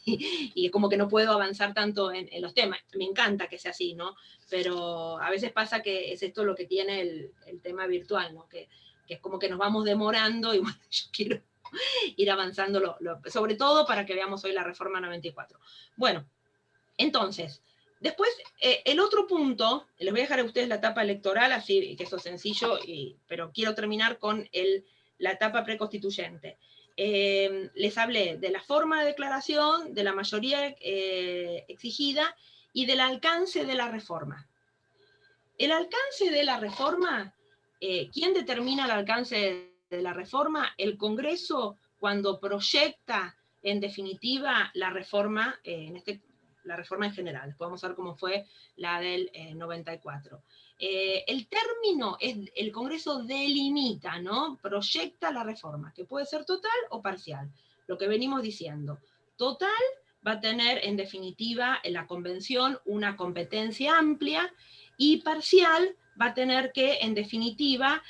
es como que no puedo avanzar tanto en los temas. Me encanta que sea así, ¿no? Pero a veces pasa que es esto lo que tiene el tema virtual, ¿no? Que es como que nos vamos demorando, y bueno, yo quiero ir avanzando, sobre todo para que veamos hoy la reforma 94. Bueno, entonces, después, el otro punto, les voy a dejar a ustedes la etapa electoral, así que eso es sencillo, pero quiero terminar con la etapa preconstituyente. Les hablé de la forma de declaración, de la mayoría exigida, y del alcance de la reforma. El alcance de la reforma, ¿quién determina el alcance de la reforma? El Congreso, cuando proyecta en definitiva la reforma, la reforma en general. Después vamos a ver cómo fue la del 94. El término es, el Congreso delimita, ¿no? Proyecta la reforma, que puede ser total o parcial. Lo que venimos diciendo. Total va a tener en definitiva en la Convención una competencia amplia, y parcial va a tener que, en definitiva,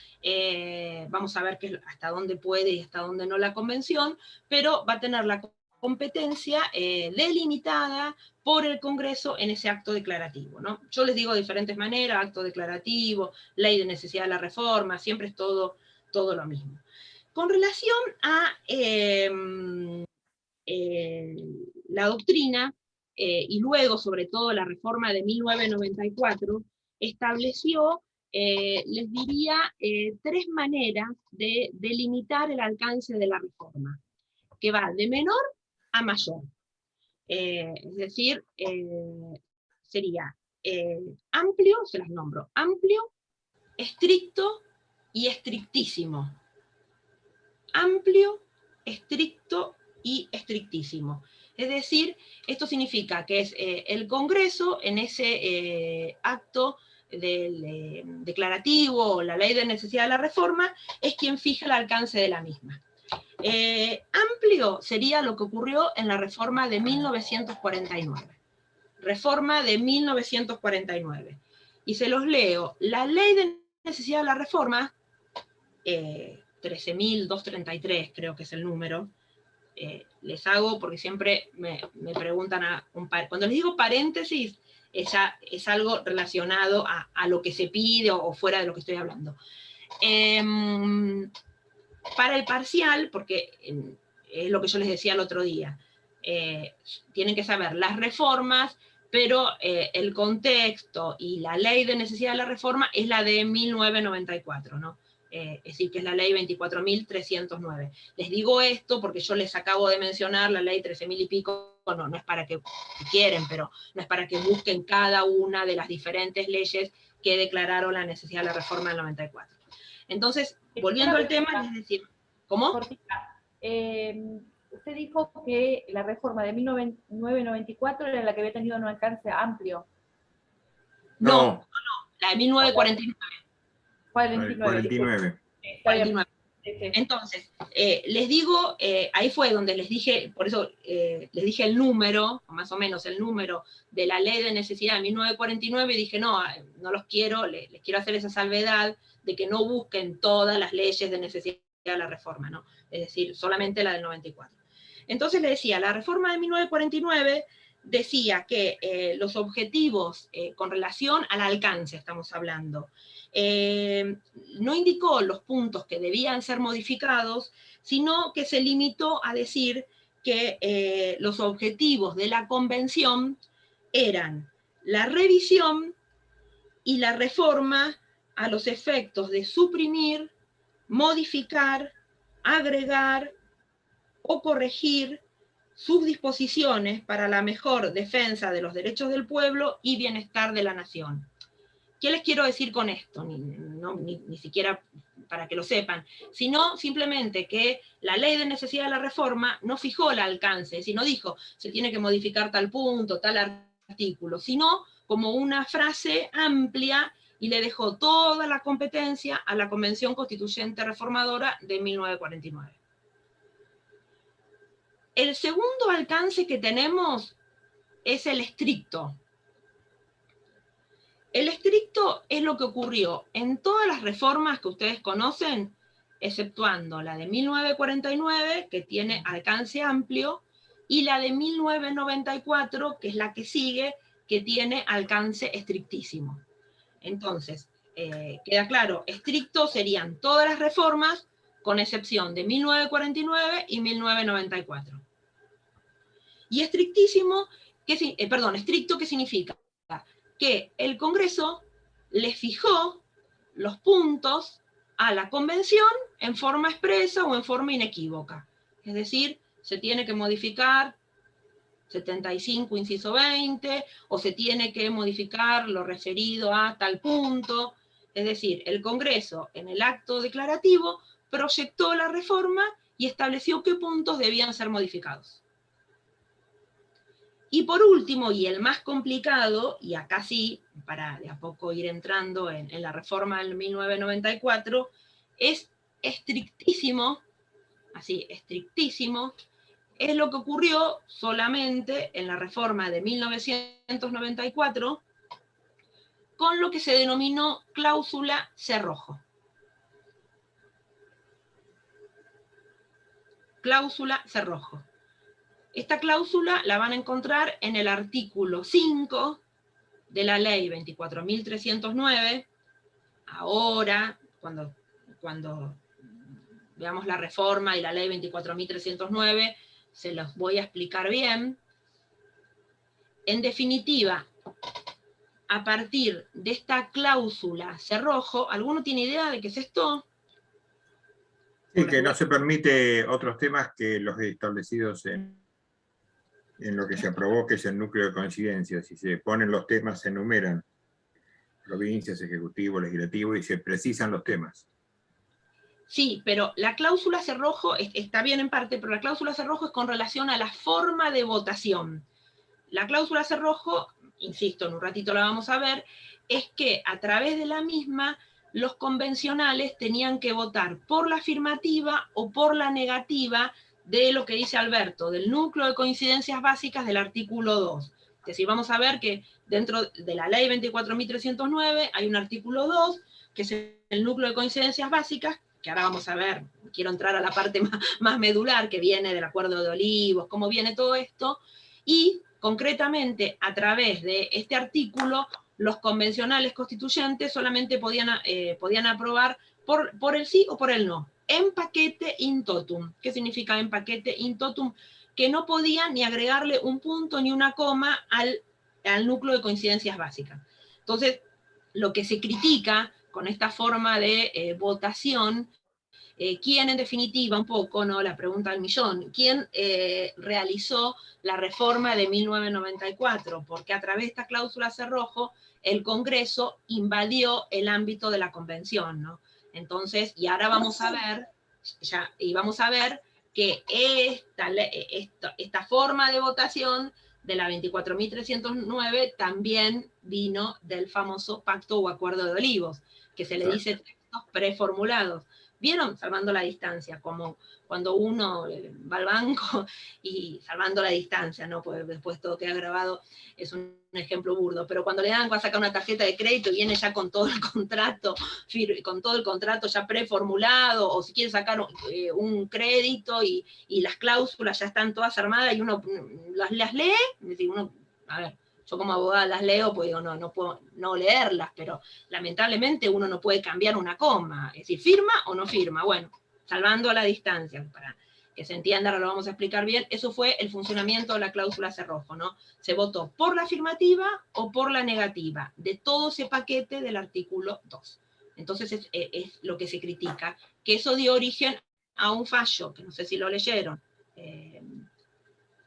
vamos a ver hasta dónde puede y hasta dónde no la Convención, pero va a tener la competencia delimitada por el Congreso en ese acto declarativo, ¿no? Yo les digo de diferentes maneras, acto declarativo, ley de necesidad de la reforma, siempre es todo lo mismo. Con relación a la doctrina, y luego sobre todo la reforma de 1994, estableció, les diría, 3 maneras de delimitar el alcance de la reforma, que va de menor a mayor. Es decir, sería amplio, se las nombro, amplio, estricto y estrictísimo. Amplio, estricto y estrictísimo. Es decir, esto significa que es el Congreso en ese acto declarativo, o la ley de necesidad de la reforma, es quien fija el alcance de la misma. Amplio sería lo que ocurrió en la reforma de 1949. Reforma de 1949. Y se los leo. La ley de necesidad de la reforma, 13.233 creo que es el número, les hago porque siempre me preguntan, cuando les digo paréntesis, es algo relacionado a lo que se pide o fuera de lo que estoy hablando. Para el parcial, porque es lo que yo les decía el otro día, tienen que saber las reformas, pero el contexto y la ley de necesidad de la reforma es la de 1994, ¿no? Es decir, que es la ley 24.309. Les digo esto porque yo les acabo de mencionar la ley 13.000 y pico, no es para que quieren, pero no es para que busquen cada una de las diferentes leyes que declararon la necesidad de la reforma del 94. Entonces, volviendo al tema, les decía, ¿cómo? Usted dijo que la reforma de 1994 era la que había tenido un alcance amplio. No, la de 1949. 49. Entonces, les digo, ahí fue donde les dije, por eso les dije el número, más o menos el número de la ley de necesidad de 1949, y dije, no los quiero, les quiero hacer esa salvedad de que no busquen todas las leyes de necesidad de la reforma, ¿no? Es decir, solamente la del 94. Entonces le decía, la reforma de 1949 decía que los objetivos con relación al alcance, estamos hablando, no indicó los puntos que debían ser modificados, sino que se limitó a decir que los objetivos de la convención eran la revisión y la reforma a los efectos de suprimir, modificar, agregar o corregir sus disposiciones para la mejor defensa de los derechos del pueblo y bienestar de la nación. ¿Qué les quiero decir con esto? Ni siquiera para que lo sepan, sino simplemente que la ley de necesidad de la reforma no fijó el alcance, sino dijo, se tiene que modificar tal punto, tal artículo, sino como una frase amplia y le dejó toda la competencia a la Convención Constituyente Reformadora de 1949. El segundo alcance que tenemos es el estricto. El estricto es lo que ocurrió en todas las reformas que ustedes conocen, exceptuando la de 1949, que tiene alcance amplio, y la de 1994, que es la que sigue, que tiene alcance estrictísimo. Entonces, queda claro, estricto serían todas las reformas, con excepción de 1949 y 1994. Y estrictísimo, estricto, ¿qué significa? Que el Congreso le fijó los puntos a la Convención en forma expresa o en forma inequívoca. Es decir, se tiene que modificar 75, inciso 20, o se tiene que modificar lo referido a tal punto. Es decir, el Congreso, en el acto declarativo, proyectó la reforma y estableció qué puntos debían ser modificados. Y por último, y el más complicado, y acá sí, para de a poco ir entrando en la reforma del 1994, es estrictísimo, así, estrictísimo, es lo que ocurrió solamente en la reforma de 1994, con lo que se denominó cláusula cerrojo. Cláusula cerrojo. Esta cláusula la van a encontrar en el artículo 5 de la ley 24.309. Ahora, cuando veamos la reforma y la ley 24.309, se los voy a explicar bien. En definitiva, a partir de esta cláusula cerrojo, ¿alguno tiene idea de qué es esto? Sí, que no se permite otros temas que los establecidos en lo que se aprobó, que es el núcleo de coincidencia. Si se ponen los temas, se enumeran provincias, ejecutivo, legislativo, y se precisan los temas. Sí, pero la cláusula cerrojo está bien en parte, pero la cláusula cerrojo es con relación a la forma de votación. La cláusula cerrojo, insisto, en un ratito la vamos a ver, es que a través de la misma los convencionales tenían que votar por la afirmativa o por la negativa de lo que dice Alberto, del núcleo de coincidencias básicas del artículo 2. Es decir, vamos a ver que dentro de la ley 24.309 hay un artículo 2, que es el núcleo de coincidencias básicas, que ahora vamos a ver, quiero entrar a la parte más medular, que viene del Acuerdo de Olivos, cómo viene todo esto, y concretamente a través de este artículo, los convencionales constituyentes solamente podían aprobar por el sí o por el no, en paquete in totum. ¿Qué significa en paquete in totum? Que no podían ni agregarle un punto ni una coma al núcleo de coincidencias básicas. Entonces, lo que se critica con esta forma de votación, ¿quién en definitiva, un poco, ¿no? La pregunta del millón, ¿quién realizó la reforma de 1994? Porque a través de esta cláusula cerrojo, el Congreso invadió el ámbito de la Convención, ¿no? Entonces, y ahora vamos a ver, que esta forma de votación de la 24.309 también vino del famoso Pacto o Acuerdo de Olivos, que se le dice textos preformulados. ¿Vieron? Salvando la distancia, como cuando uno va al banco y salvando la distancia, ¿no? Pues después todo queda grabado, es un ejemplo burdo, pero cuando le dan, va a sacar una tarjeta de crédito y viene ya con todo el contrato, ya preformulado, o si quiere sacar un crédito y las cláusulas ya están todas armadas y uno las lee, uno, a ver, yo como abogada las leo, pues digo, no puedo no leerlas, pero lamentablemente uno no puede cambiar una coma, es decir, firma o no firma, bueno, salvando a la distancia, para que se entienda, ahora lo vamos a explicar bien, eso fue el funcionamiento de la cláusula cerrojo, ¿no? Se votó por la afirmativa o por la negativa, de todo ese paquete del artículo 2. Entonces es lo que se critica, que eso dio origen a un fallo, que no sé si lo leyeron,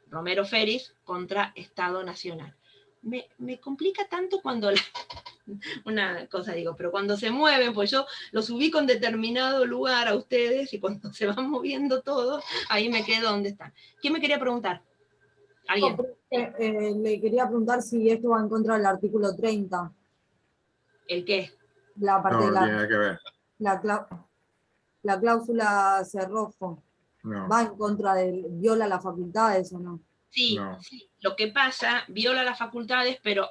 Romero Feris contra Estado Nacional. Me complica tanto cuando, una cosa digo, pero cuando se mueven, pues yo los ubico en determinado lugar a ustedes y cuando se van moviendo todos, ahí me quedo donde están. ¿Quién me quería preguntar? ¿Alguien? Le quería preguntar si esto va en contra del artículo 30. ¿El qué? La parte No, de no tiene nada que ver. la cláusula cerrojo. No. ¿Va en contra viola las facultades o no? Sí, No. sí, lo que pasa, viola las facultades, pero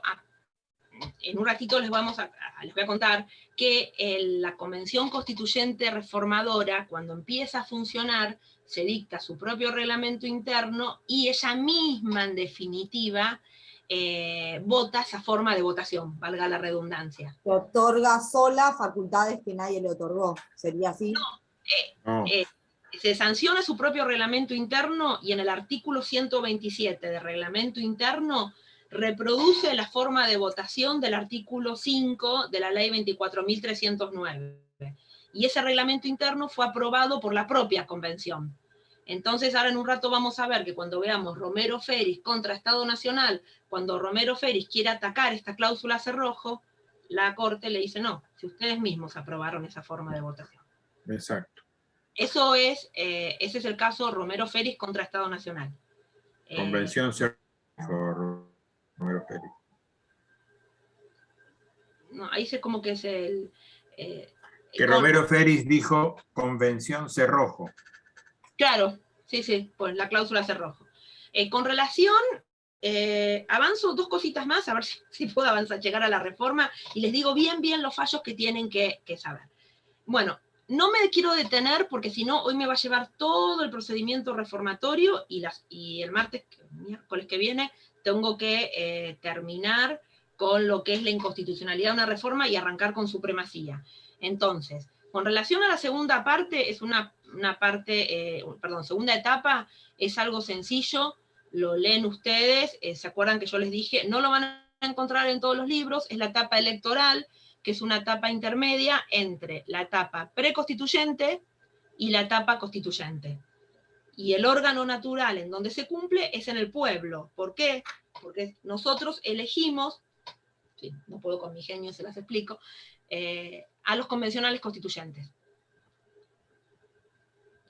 en un ratito les voy a contar que la Convención Constituyente Reformadora, cuando empieza a funcionar, se dicta su propio reglamento interno y ella misma, en definitiva, vota esa forma de votación, valga la redundancia. Se otorga sola facultades que nadie le otorgó. ¿Sería así? No. Se sanciona su propio reglamento interno y en el artículo 127 del reglamento interno reproduce la forma de votación del artículo 5 de la ley 24.309. Y ese reglamento interno fue aprobado por la propia convención. Entonces ahora en un rato vamos a ver que cuando veamos Romero Feris contra Estado Nacional, cuando Romero Feris quiere atacar esta cláusula cerrojo, la Corte le dice no, si ustedes mismos aprobaron esa forma de votación. Exacto. Eso es, ese es el caso Romero Feris contra Estado Nacional. Convención cerrojo, Romero Feris. No, ahí sé como que es el... Que Romero Feris dijo Convención Cerrojo. Claro, sí, pues la cláusula cerrojo. Con relación, avanzo dos cositas más, a ver si puedo avanzar, llegar a la reforma, y les digo bien los fallos que tienen que saber. Bueno, no me quiero detener porque si no, hoy me va a llevar todo el procedimiento reformatorio y el miércoles que viene, tengo que terminar con lo que es la inconstitucionalidad de una reforma y arrancar con supremacía. Entonces, con relación a la segunda parte, es segunda etapa, es algo sencillo, lo leen ustedes, ¿se acuerdan que yo les dije? No lo van a encontrar en todos los libros, es la etapa electoral, que es una etapa intermedia entre la etapa preconstituyente y la etapa constituyente. Y el órgano natural en donde se cumple es en el pueblo. ¿Por qué? Porque nosotros elegimos, sí, no puedo con mi genio, se las explico, a los convencionales constituyentes.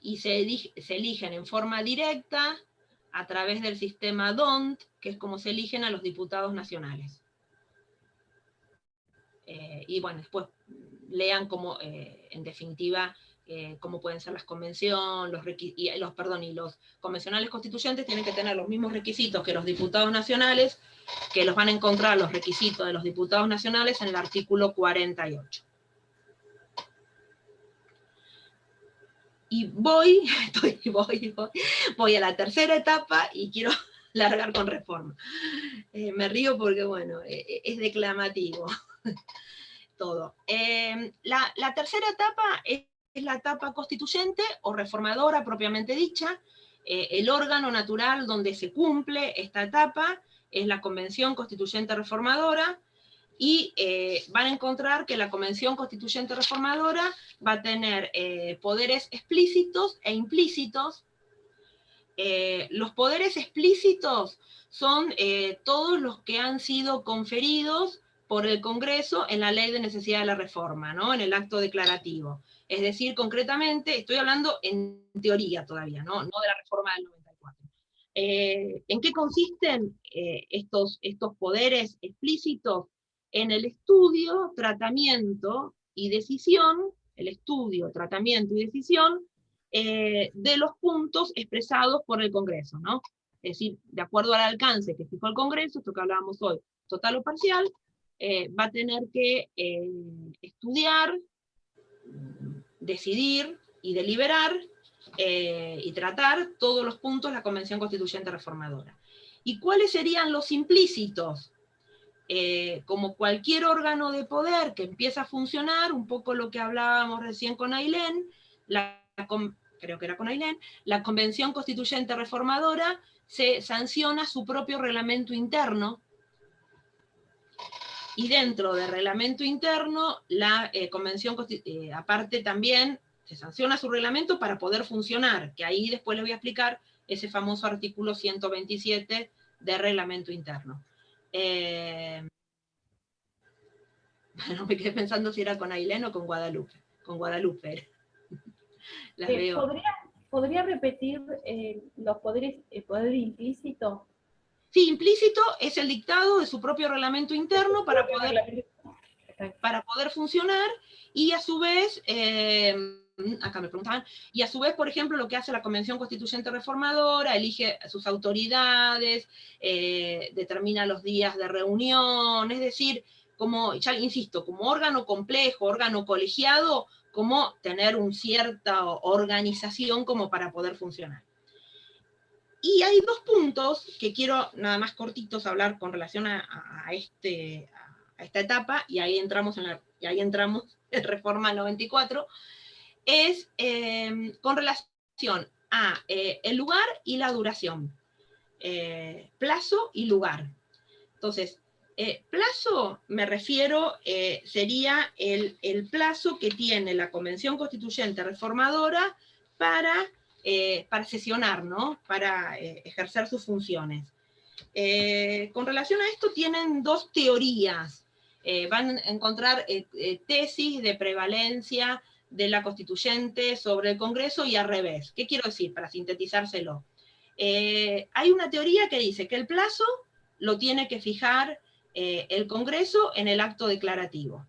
Y se eligen en forma directa a través del sistema DONT, que es como se eligen a los diputados nacionales. Y bueno, después lean cómo, en definitiva, cómo pueden ser las convenciones, los convencionales constituyentes tienen que tener los mismos requisitos que los diputados nacionales, que los van a encontrar los requisitos de los diputados nacionales en el artículo 48. Y voy a la tercera etapa y quiero largar con reforma. Me río porque, bueno, es declamativo todo. La tercera etapa es la etapa constituyente o reformadora propiamente dicha. El órgano natural donde se cumple esta etapa es la Convención Constituyente Reformadora, y van a encontrar que la Convención Constituyente Reformadora va a tener poderes explícitos e implícitos. Los poderes explícitos son todos los que han sido conferidos por el Congreso en la Ley de Necesidad de la Reforma, ¿no? En el acto declarativo. Es decir, concretamente, estoy hablando en teoría todavía, no de la reforma del 94. ¿En qué consisten estos poderes explícitos? En el estudio, tratamiento y decisión el estudio, tratamiento y decisión de los puntos expresados por el Congreso, ¿no? Es decir, de acuerdo al alcance que fijó el Congreso, esto que hablábamos hoy, total o parcial, va a tener que estudiar, decidir y deliberar y tratar todos los puntos de la Convención Constituyente Reformadora. ¿Y cuáles serían los implícitos? Como cualquier órgano de poder que empieza a funcionar, un poco lo que hablábamos recién con Ailén, creo que era con Ailén, la Convención Constituyente Reformadora se sanciona su propio reglamento interno, y dentro del reglamento interno, la Convención, aparte también, se sanciona su reglamento para poder funcionar, que ahí después les voy a explicar ese famoso artículo 127 del reglamento interno. Bueno, me quedé pensando si era con Ailén o con Guadalupe. Con Guadalupe. Las veo. ¿Podría repetir los poderes, el poder implícito? Sí, implícito es el dictado de su propio reglamento interno para poder funcionar, y a su vez, acá me preguntaban, y a su vez, por ejemplo, lo que hace la Convención Constituyente Reformadora, elige sus autoridades, determina los días de reunión, es decir, como, ya insisto, como órgano complejo, órgano colegiado, como tener una cierta organización como para poder funcionar. Y hay dos puntos que quiero nada más cortitos hablar con relación a esta etapa, y ahí entramos en Reforma 94, es con relación a el lugar y la duración. Plazo y lugar. Entonces, plazo, me refiero, sería el plazo que tiene la Convención Constituyente Reformadora para sesionar, ¿no? Para ejercer sus funciones. Con relación a esto tienen dos teorías. Van a encontrar tesis de prevalencia de la Constituyente sobre el Congreso y al revés. ¿Qué quiero decir? Para sintetizárselo. Hay una teoría que dice que el plazo lo tiene que fijar el Congreso en el acto declarativo.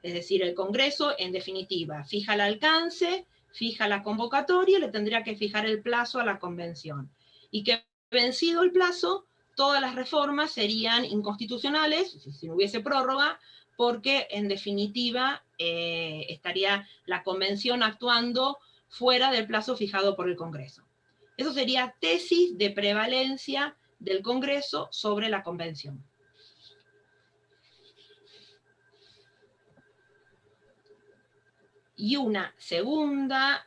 Es decir, el Congreso, en definitiva, fija el alcance, fija la convocatoria, le tendría que fijar el plazo a la convención. Y que vencido el plazo, todas las reformas serían inconstitucionales, si no hubiese prórroga, porque en definitiva estaría la convención actuando fuera del plazo fijado por el Congreso. Eso sería tesis de prevalencia del Congreso sobre la convención. Y una segunda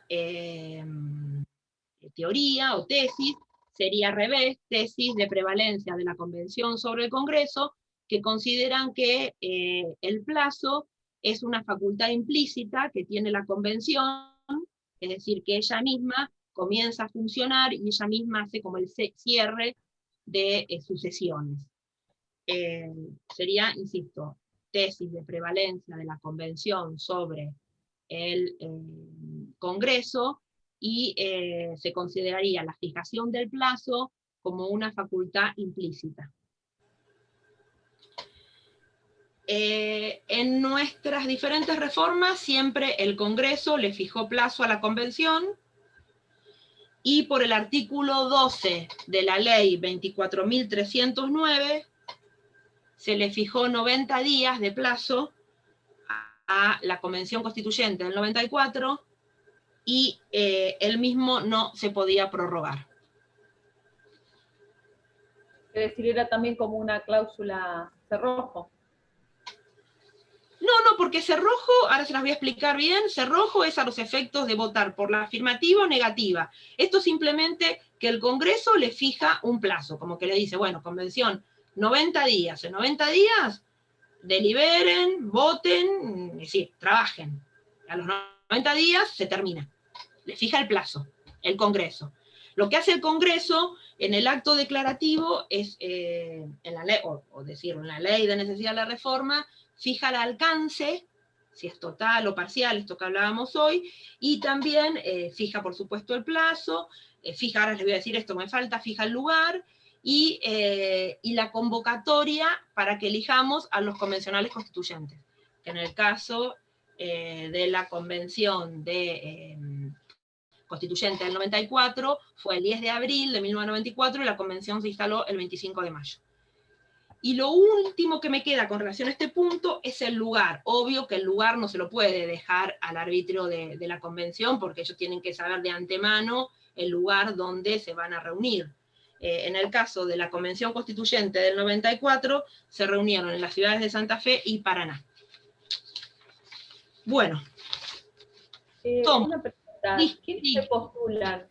teoría o tesis sería al revés, tesis de prevalencia de la Convención sobre el Congreso, que consideran que el plazo es una facultad implícita que tiene la Convención, es decir, que ella misma comienza a funcionar y ella misma hace como el cierre de sus sesiones. Sería, insisto, tesis de prevalencia de la Convención sobre el Congreso, y se consideraría la fijación del plazo como una facultad implícita. En nuestras diferentes reformas siempre el Congreso le fijó plazo a la Convención, y por el artículo 12 de la ley 24.309 se le fijó 90 días de plazo a la Convención Constituyente del 94, y el mismo no se podía prorrogar. Es decir, era también como una cláusula cerrojo. No, porque cerrojo, ahora se las voy a explicar bien, cerrojo es a los efectos de votar por la afirmativa o negativa. Esto simplemente que el Congreso le fija un plazo, como que le dice, bueno, convención, 90 días, en 90 días deliberen, voten, es decir, trabajen. A los 90 días se termina. Le fija el plazo, el Congreso. Lo que hace el Congreso en el acto declarativo es, en la ley, o decirlo, en la ley de necesidad de la reforma, fija el alcance, si es total o parcial, esto que hablábamos hoy, y también fija, por supuesto, el plazo, fija, ahora les voy a decir esto, me falta, fija el lugar, y la convocatoria para que elijamos a los convencionales constituyentes, que en el caso de la Convención Constituyente del 94 fue el 10 de abril de 1994 y la Convención se instaló el 25 de mayo. Y lo último que me queda con relación a este punto es el lugar. Obvio que el lugar no se lo puede dejar al arbitrio de la Convención, porque ellos tienen que saber de antemano el lugar donde se van a reunir. En el caso de la Convención Constituyente del 94, se reunieron en las ciudades de Santa Fe y Paraná. Bueno. Una pregunta, ¿quiénes se postulan?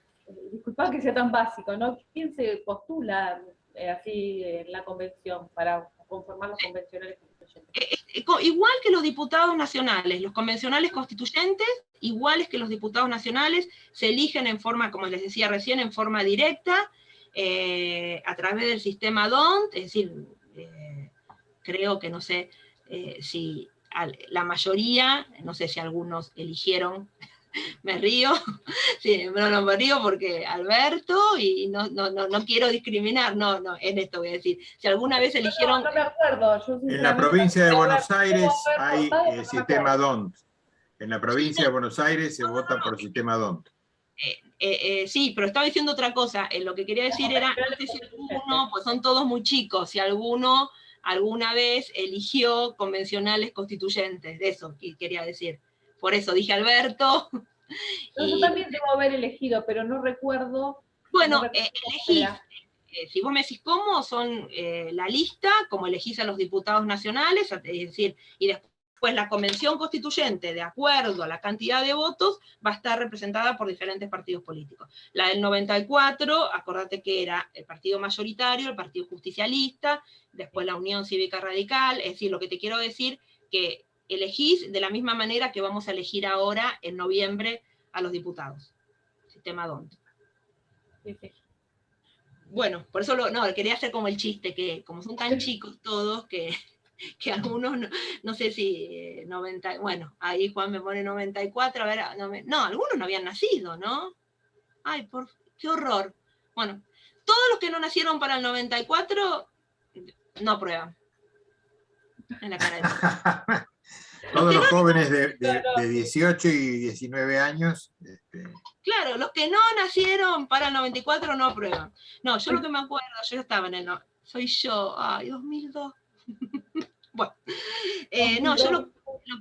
Disculpa que sea tan básico, ¿no? ¿Quién se postula así en la convención para conformar los convencionales constituyentes? Igual que los diputados nacionales, los convencionales constituyentes, iguales que los diputados nacionales, se eligen en forma, como les decía recién, en forma directa, a través del sistema DONT, es decir, creo que no sé si la mayoría, no sé si algunos eligieron, me río, sí, no me río porque Alberto, y no quiero discriminar, no, en esto voy a decir, si alguna vez eligieron... No me acuerdo. En la provincia de Buenos Aires hay sistema DONT. En la provincia de Buenos Aires se vota por sistema DONT. Sí, pero estaba diciendo otra cosa. Lo que quería decir era, no sé si alguno, pues son todos muy chicos, si alguno alguna vez eligió convencionales constituyentes, de eso quería decir. Por eso dije Alberto. Yo también debo haber elegido, pero no recuerdo. Bueno, elegí. Si vos me decís cómo, son la lista, como elegís a los diputados nacionales, es decir, y después la convención constituyente, de acuerdo a la cantidad de votos, va a estar representada por diferentes partidos políticos. La del 94, acordate que era el partido mayoritario, el partido justicialista, después la Unión Cívica Radical, es decir, lo que te quiero decir, que elegís de la misma manera que vamos a elegir ahora, en noviembre, a los diputados. Sistema DONT. Sí, sí. Bueno, por eso quería hacer como el chiste, que como son tan chicos todos, que algunos, no sé si 90, bueno, ahí Juan me pone 94, a ver, no, algunos no habían nacido, ¿no? Ay, qué horror. Bueno, todos los que no nacieron para el 94, no aprueban. En la cara de Todos los jóvenes de 18 y 19 años. Claro, los que no nacieron para el 94 no aprueban. No, yo lo que me acuerdo, yo estaba en el... soy yo, ay, 2002. Bueno, no, yo lo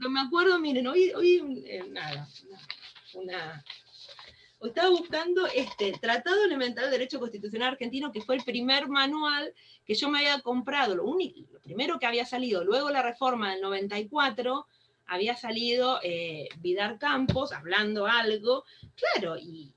que me acuerdo, miren, hoy nada, hoy estaba buscando Tratado Elemental de Derecho Constitucional Argentino, que fue el primer manual que yo me había comprado, lo primero que había salido, luego la reforma del 94, había salido Vidar Campos hablando algo, claro, y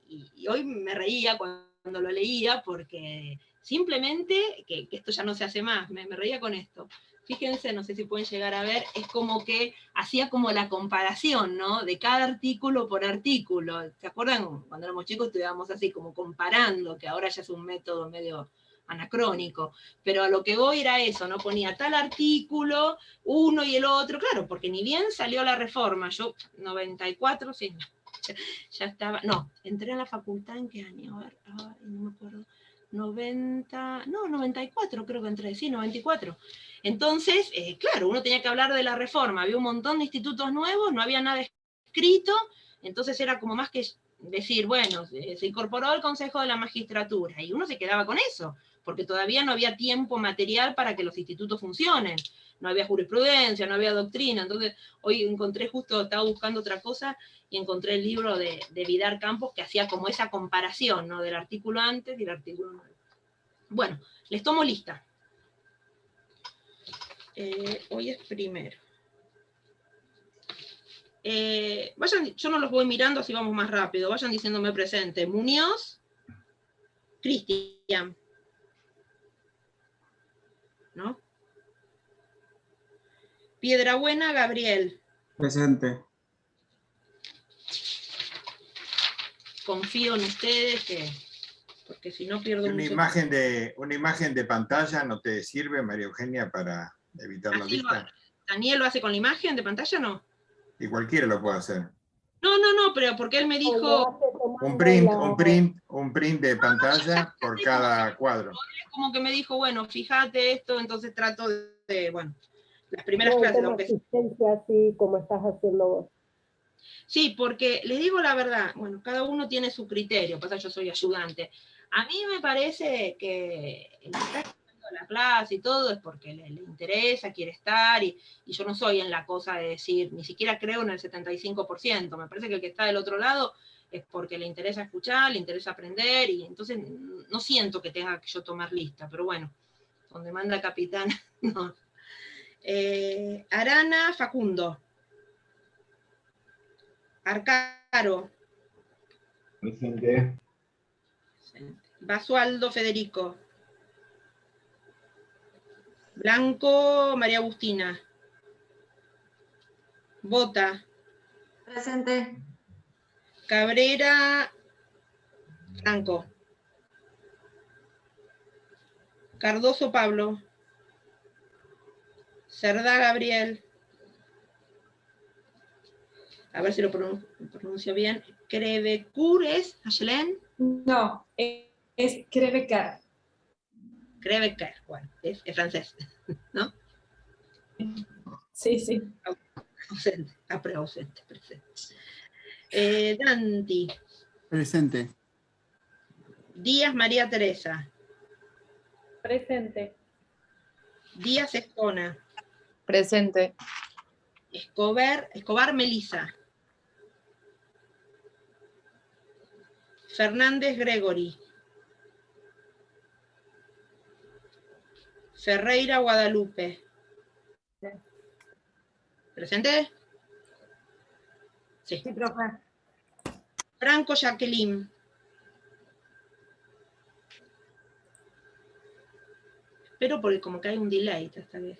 hoy me reía cuando lo leía, porque simplemente, que esto ya no se hace más, me reía con esto. Fíjense, no sé si pueden llegar a ver, es como que hacía como la comparación, ¿no? De cada artículo por artículo. ¿Se acuerdan? Cuando éramos chicos estudiábamos así, como comparando, que ahora ya es un método medio anacrónico. Pero a lo que voy era eso, ¿no? Ponía tal artículo, uno y el otro, claro, porque ni bien salió la reforma, yo, 94, sí, ya estaba, no, entré a la facultad ¿en qué año? A ver, no me acuerdo. 94 creo que entré, sí, 94. Entonces, claro, uno tenía que hablar de la reforma, había un montón de institutos nuevos, no había nada escrito, entonces era como más que decir, bueno, se incorporó al Consejo de la Magistratura, y uno se quedaba con eso, porque todavía no había tiempo material para que los institutos funcionen, no había jurisprudencia, no había doctrina, entonces hoy encontré justo, estaba buscando otra cosa, y encontré el libro de Vidar Campos, que hacía como esa comparación, ¿no? Del artículo antes y el artículo 9. Bueno, les tomo lista. Hoy es primero. Vayan, yo no los voy mirando, así vamos más rápido. Vayan diciéndome presente. Muñoz, Cristian. ¿No? Piedrabuena, Gabriel. Presente. Confío en ustedes, porque si no pierdo una mucho. Una imagen de pantalla no te sirve, María Eugenia, para evitar la vista. ¿Daniel lo hace con la imagen de pantalla o no? Y cualquiera lo puede hacer. No, pero porque él me dijo... Un print de pantalla por cada cuadro. Como que me dijo, bueno, fíjate esto, entonces trato de, bueno, las primeras No, el clases. tema Aunque... asistencia, así como estás haciendo vos. Sí, porque les digo la verdad, bueno, cada uno tiene su criterio, pasa yo soy ayudante. A mí me parece que el que está escuchando la clase y todo es porque le interesa, quiere estar, y yo no soy en la cosa de decir, ni siquiera creo en el 75%, me parece que el que está del otro lado es porque le interesa escuchar, le interesa aprender, y entonces no siento que tenga que yo tomar lista, pero bueno, donde manda capitán, no. Arana Facundo. Arcaro. Presente. Basualdo Federico. Blanco María Agustina. Bota. Presente. Cabrera Franco. Cardoso Pablo. Cerdá Gabriel. A ver si lo pronuncio bien. Crevecoeur es, Ayelén. No, es Crevecar. Crevecar, bueno, es francés, ¿no? Sí, sí. Ausente, ausente, presente. Danti. Presente. Díaz María Teresa. Presente. Díaz Escona. Presente. Escobar Melisa. Fernández Gregory. Ferreira Guadalupe. ¿Presente? Sí. Sí, profe. Franco Jacqueline. Pero porque como que hay un delay esta vez.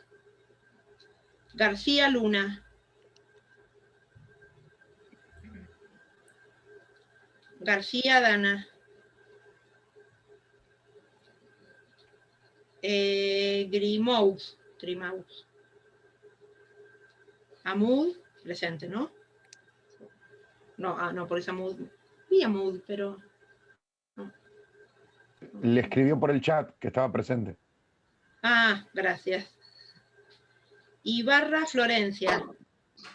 García Luna. García Dana. Grimaud. Amud, presente, ¿no? No, por esa Amud. Vi Amud, pero... No. Le escribió por el chat que estaba presente. Ah, gracias. Ibarra Florencia.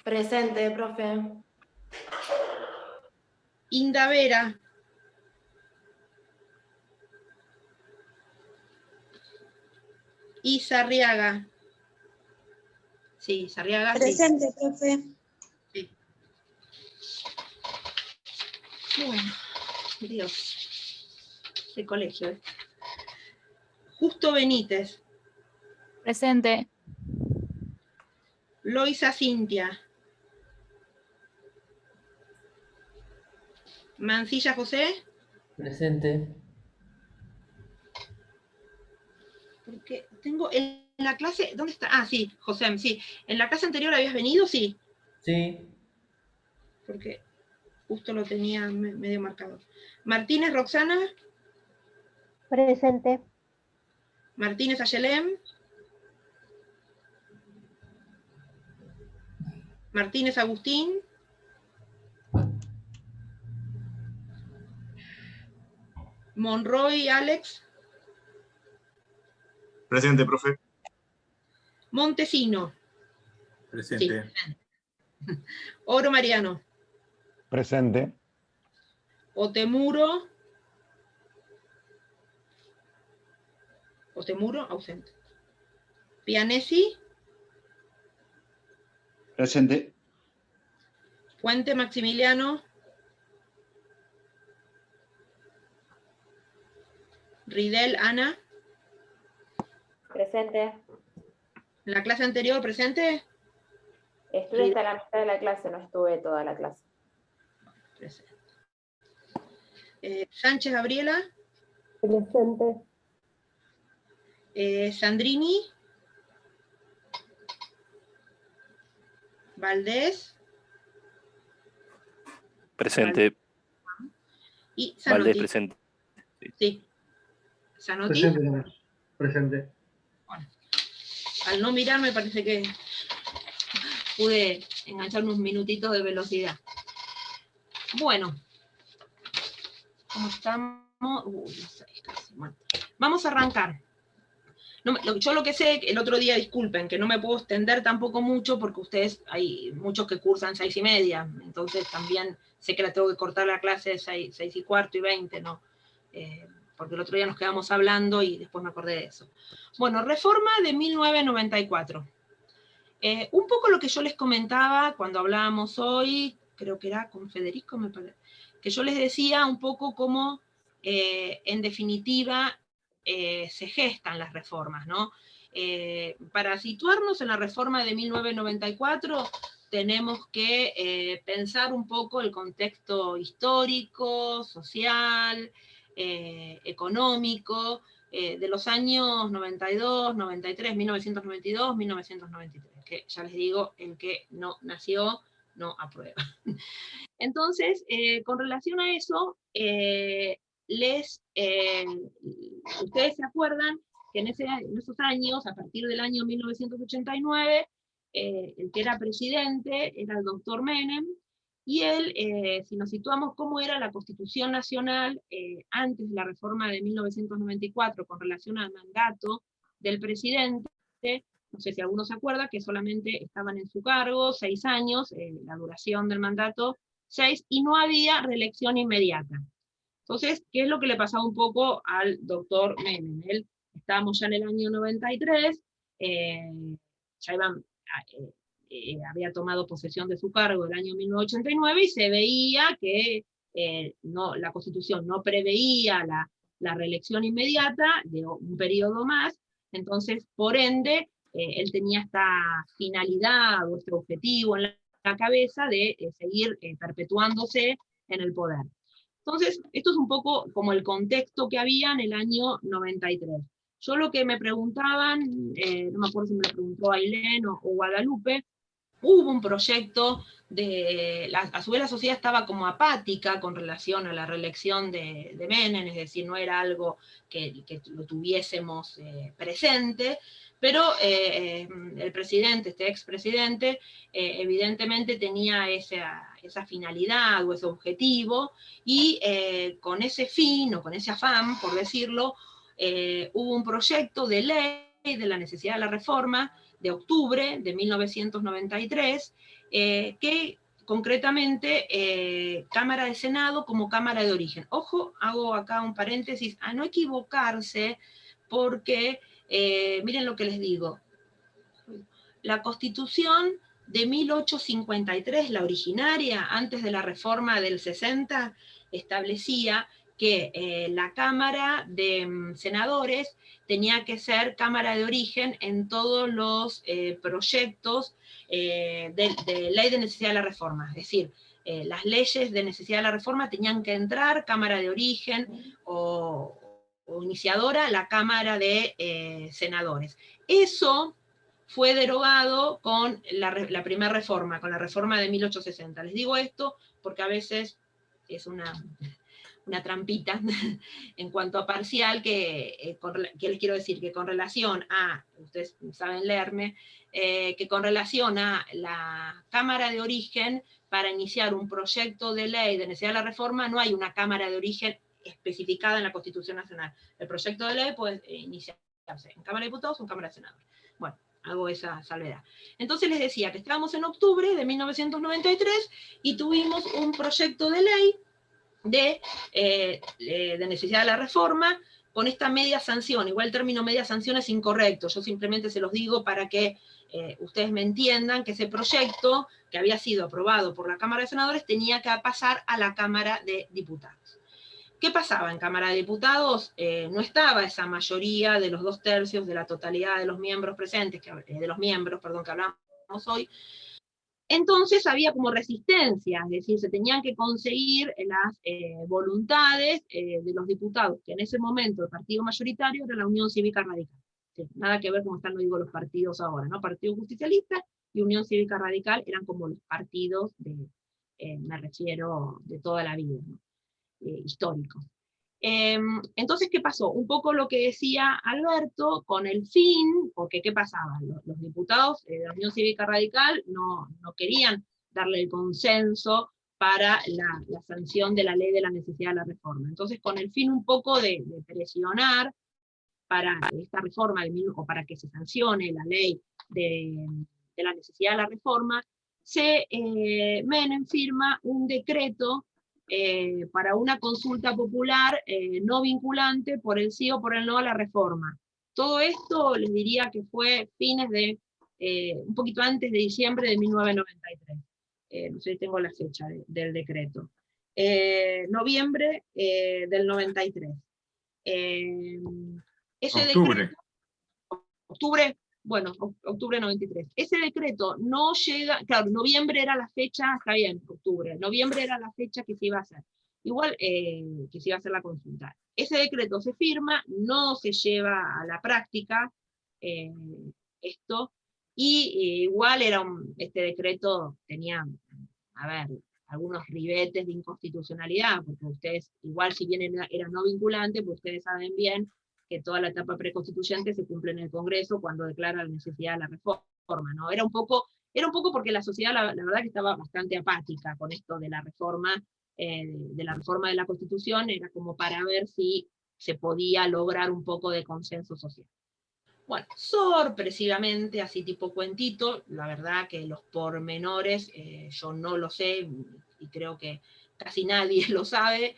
Presente, profe. Indavera. Izarriaga. Sí, Sarriaga. Presente, profe. Sí. Bueno, Dios. Qué colegio. Justo Benítez. Presente. Loisa Cintia. Mancilla José. Presente. Porque tengo en la clase, ¿dónde está? Ah, sí, José, sí. ¿En la clase anterior habías venido? Sí. Sí. Porque justo lo tenía medio marcado. Martínez Roxana. Presente. Martínez Ayelem. Martínez Agustín. Monroy Alex. Presente, profe. Montesino. Presente. Sí. Oro Mariano. Presente. Otemuro. Otemuro, ausente. Pianesi. Presente. Puente Maximiliano. Ridel Ana. Presente. ¿En la clase anterior presente? Estuve hasta la mitad de la clase, no estuve toda la clase. Presente. Sánchez Gabriela. Presente. Sandrini. Valdés. Presente. Y Zanotti. Valdés, presente. Sí. Zanotti. Presente también. Presente. Bueno, al no mirar me parece que pude enganchar unos minutitos de velocidad. Bueno, ¿cómo estamos? Las 6 casi. Bueno, vamos a arrancar. Yo lo que sé, el otro día, disculpen, que no me puedo extender tampoco mucho, porque ustedes, hay muchos que cursan 6:30, entonces también sé que la tengo que cortar la clase de 6:15 y 20, ¿no? Porque el otro día nos quedamos hablando y después me acordé de eso. Bueno, reforma de 1994. Un poco lo que yo les comentaba cuando hablábamos hoy, creo que era con Federico, me parece, que yo les decía un poco cómo, en definitiva, se gestan las reformas, ¿no? Para situarnos en la reforma de 1994, tenemos que pensar un poco el contexto histórico, social, económico, de los años 92, 93, 1992, 1993, que ya les digo, el que no nació no aprueba. Entonces, con relación a eso, ustedes se acuerdan que en esos años, a partir del año 1989, el que era presidente era el doctor Menem, y él, si nos situamos cómo era la Constitución Nacional antes de la reforma de 1994 con relación al mandato del presidente, no sé si alguno se acuerda que solamente estaban en su cargo 6 años, la duración del mandato 6, y no había reelección inmediata. Entonces, ¿qué es lo que le pasaba un poco al doctor Menem? Él, estábamos ya en el año 93, ya había tomado posesión de su cargo el año 1989, y se veía que la Constitución no preveía la reelección inmediata de un periodo más, entonces, por ende, él tenía esta finalidad o este objetivo en la cabeza de seguir perpetuándose en el poder. Entonces, esto es un poco como el contexto que había en el año 93. Yo lo que me preguntaban, no me acuerdo si me lo preguntó Ailén o Guadalupe, hubo un proyecto a su vez la sociedad estaba como apática con relación a la reelección de Menem, es decir, no era algo que lo tuviésemos presente, pero el presidente, este expresidente, evidentemente tenía esa finalidad o ese objetivo, y con ese fin, o con ese afán, por decirlo, hubo un proyecto de ley de la necesidad de la reforma, de octubre de 1993, que concretamente Cámara de Senado como Cámara de Origen. Ojo, hago acá un paréntesis, a no equivocarse, porque miren lo que les digo. La Constitución de 1853, la originaria, antes de la reforma del 60, establecía que la Cámara de Senadores tenía que ser Cámara de Origen en todos los proyectos de ley de necesidad de la reforma. Es decir, las leyes de necesidad de la reforma tenían que entrar Cámara de Origen o iniciadora la Cámara de Senadores. Eso fue derogado con la primera reforma, con la reforma de 1860. Les digo esto porque a veces es una trampita en cuanto a parcial, que les quiero decir que con relación a, ustedes saben leerme, que con relación a la Cámara de Origen, para iniciar un proyecto de ley de necesidad de la reforma, no hay una Cámara de Origen especificada en la Constitución Nacional. El proyecto de ley puede iniciarse en Cámara de Diputados o en Cámara de Senadores. Bueno, hago esa salvedad. Entonces les decía que estábamos en octubre de 1993 y tuvimos un proyecto de ley de necesidad de la reforma con esta media sanción. Igual el término media sanción es incorrecto, yo simplemente se los digo para que ustedes me entiendan que ese proyecto que había sido aprobado por la Cámara de Senadores tenía que pasar a la Cámara de Diputados. ¿Qué pasaba en Cámara de Diputados? No estaba esa mayoría de los 2/3 de la totalidad de los miembros presentes, que hablamos hoy. Entonces había como resistencia, es decir, se tenían que conseguir las voluntades de los diputados, que en ese momento el partido mayoritario era la Unión Cívica Radical. Sí, nada que ver como están, no digo, los partidos ahora, ¿no? Partido Justicialista y Unión Cívica Radical eran como los partidos me refiero, de toda la vida, ¿no? Históricos. Entonces, ¿qué pasó? Un poco lo que decía Alberto, con el fin, porque ¿qué pasaba? Los diputados de la Unión Cívica Radical no querían darle el consenso para la sanción de la ley de la necesidad de la reforma. Entonces, con el fin un poco de presionar para esta reforma, o para que se sancione la ley de la necesidad de la reforma, Menem firma un decreto para una consulta popular no vinculante por el sí o por el no a la reforma. Todo esto les diría que fue fines de, un poquito antes de diciembre de 1993. No sé si tengo la fecha del decreto. Noviembre del 93. Ese Octubre. decreto, octubre 93. Ese decreto no llega, claro, noviembre era la fecha, está bien, octubre, noviembre era la fecha que se iba a hacer. Igual que se iba a hacer la consulta. Ese decreto se firma, no se lleva a la práctica esto, y igual este decreto tenía, a ver, algunos ribetes de inconstitucionalidad, porque ustedes, igual si bien era no vinculante, pues ustedes saben bien que toda la etapa preconstituyente se cumple en el Congreso cuando declara la necesidad de la reforma, ¿no? Era un poco porque la sociedad, la verdad que estaba bastante apática con esto de la reforma de la Constitución, era como para ver si se podía lograr un poco de consenso social. Bueno, sorpresivamente, así tipo cuentito, la verdad que los pormenores yo no lo sé, y creo que casi nadie lo sabe,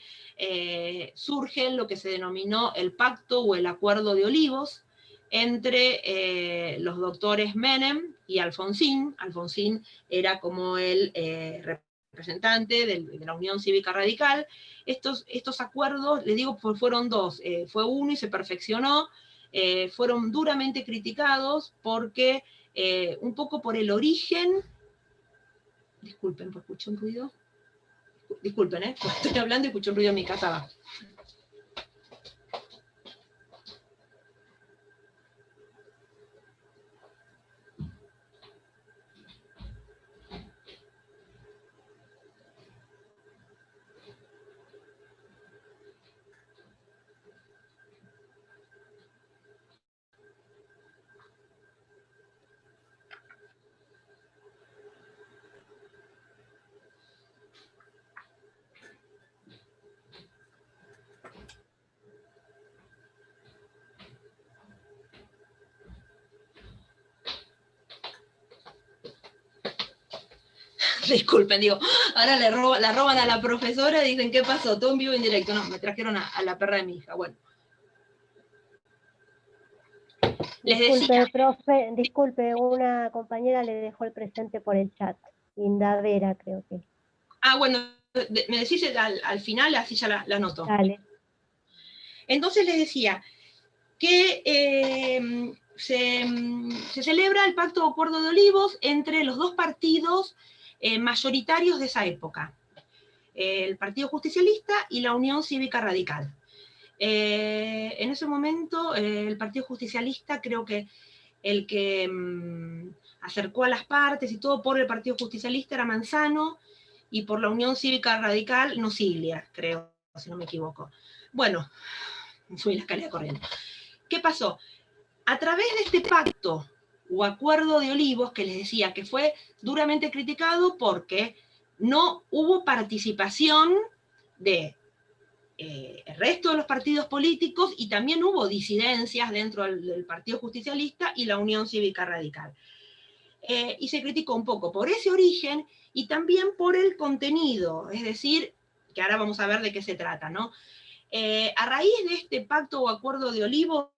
surge lo que se denominó el pacto o el acuerdo de Olivos entre los doctores Menem y Alfonsín. Alfonsín era como el representante de la Unión Cívica Radical. Estos acuerdos, les digo, fueron dos, fue uno y se perfeccionó. Fueron duramente criticados porque, un poco por el origen, disculpen, ¿por escuché un ruido? Disculpen, estoy hablando y escuché un ruido en mi casa abajo. Disculpen, digo, ahora la roban a la profesora y dicen, ¿qué pasó? Todo en vivo y en directo. No, me trajeron a la perra de mi hija. Bueno. Les decía. Profe, disculpe, una compañera le dejó el presente por el chat. Linda Vera, creo que. Ah, bueno, me decís al final, así ya la anoto. Dale. Entonces les decía que se celebra el Pacto o Acuerdo de Olivos entre los dos partidos mayoritarios de esa época, el Partido Justicialista y la Unión Cívica Radical. En ese momento el Partido Justicialista, creo que el que acercó a las partes y todo por el Partido Justicialista era Manzano, y por la Unión Cívica Radical Nosiglia, creo, si no me equivoco. Bueno, subí la escalera corriendo. ¿Qué pasó? A través de este pacto o acuerdo de Olivos, que les decía que fue duramente criticado porque no hubo participación de el resto de los partidos políticos, y también hubo disidencias dentro del Partido Justicialista y la Unión Cívica Radical. Y se criticó un poco por ese origen y también por el contenido, es decir, que ahora vamos a ver de qué se trata, ¿no? A raíz de este pacto o acuerdo de Olivos,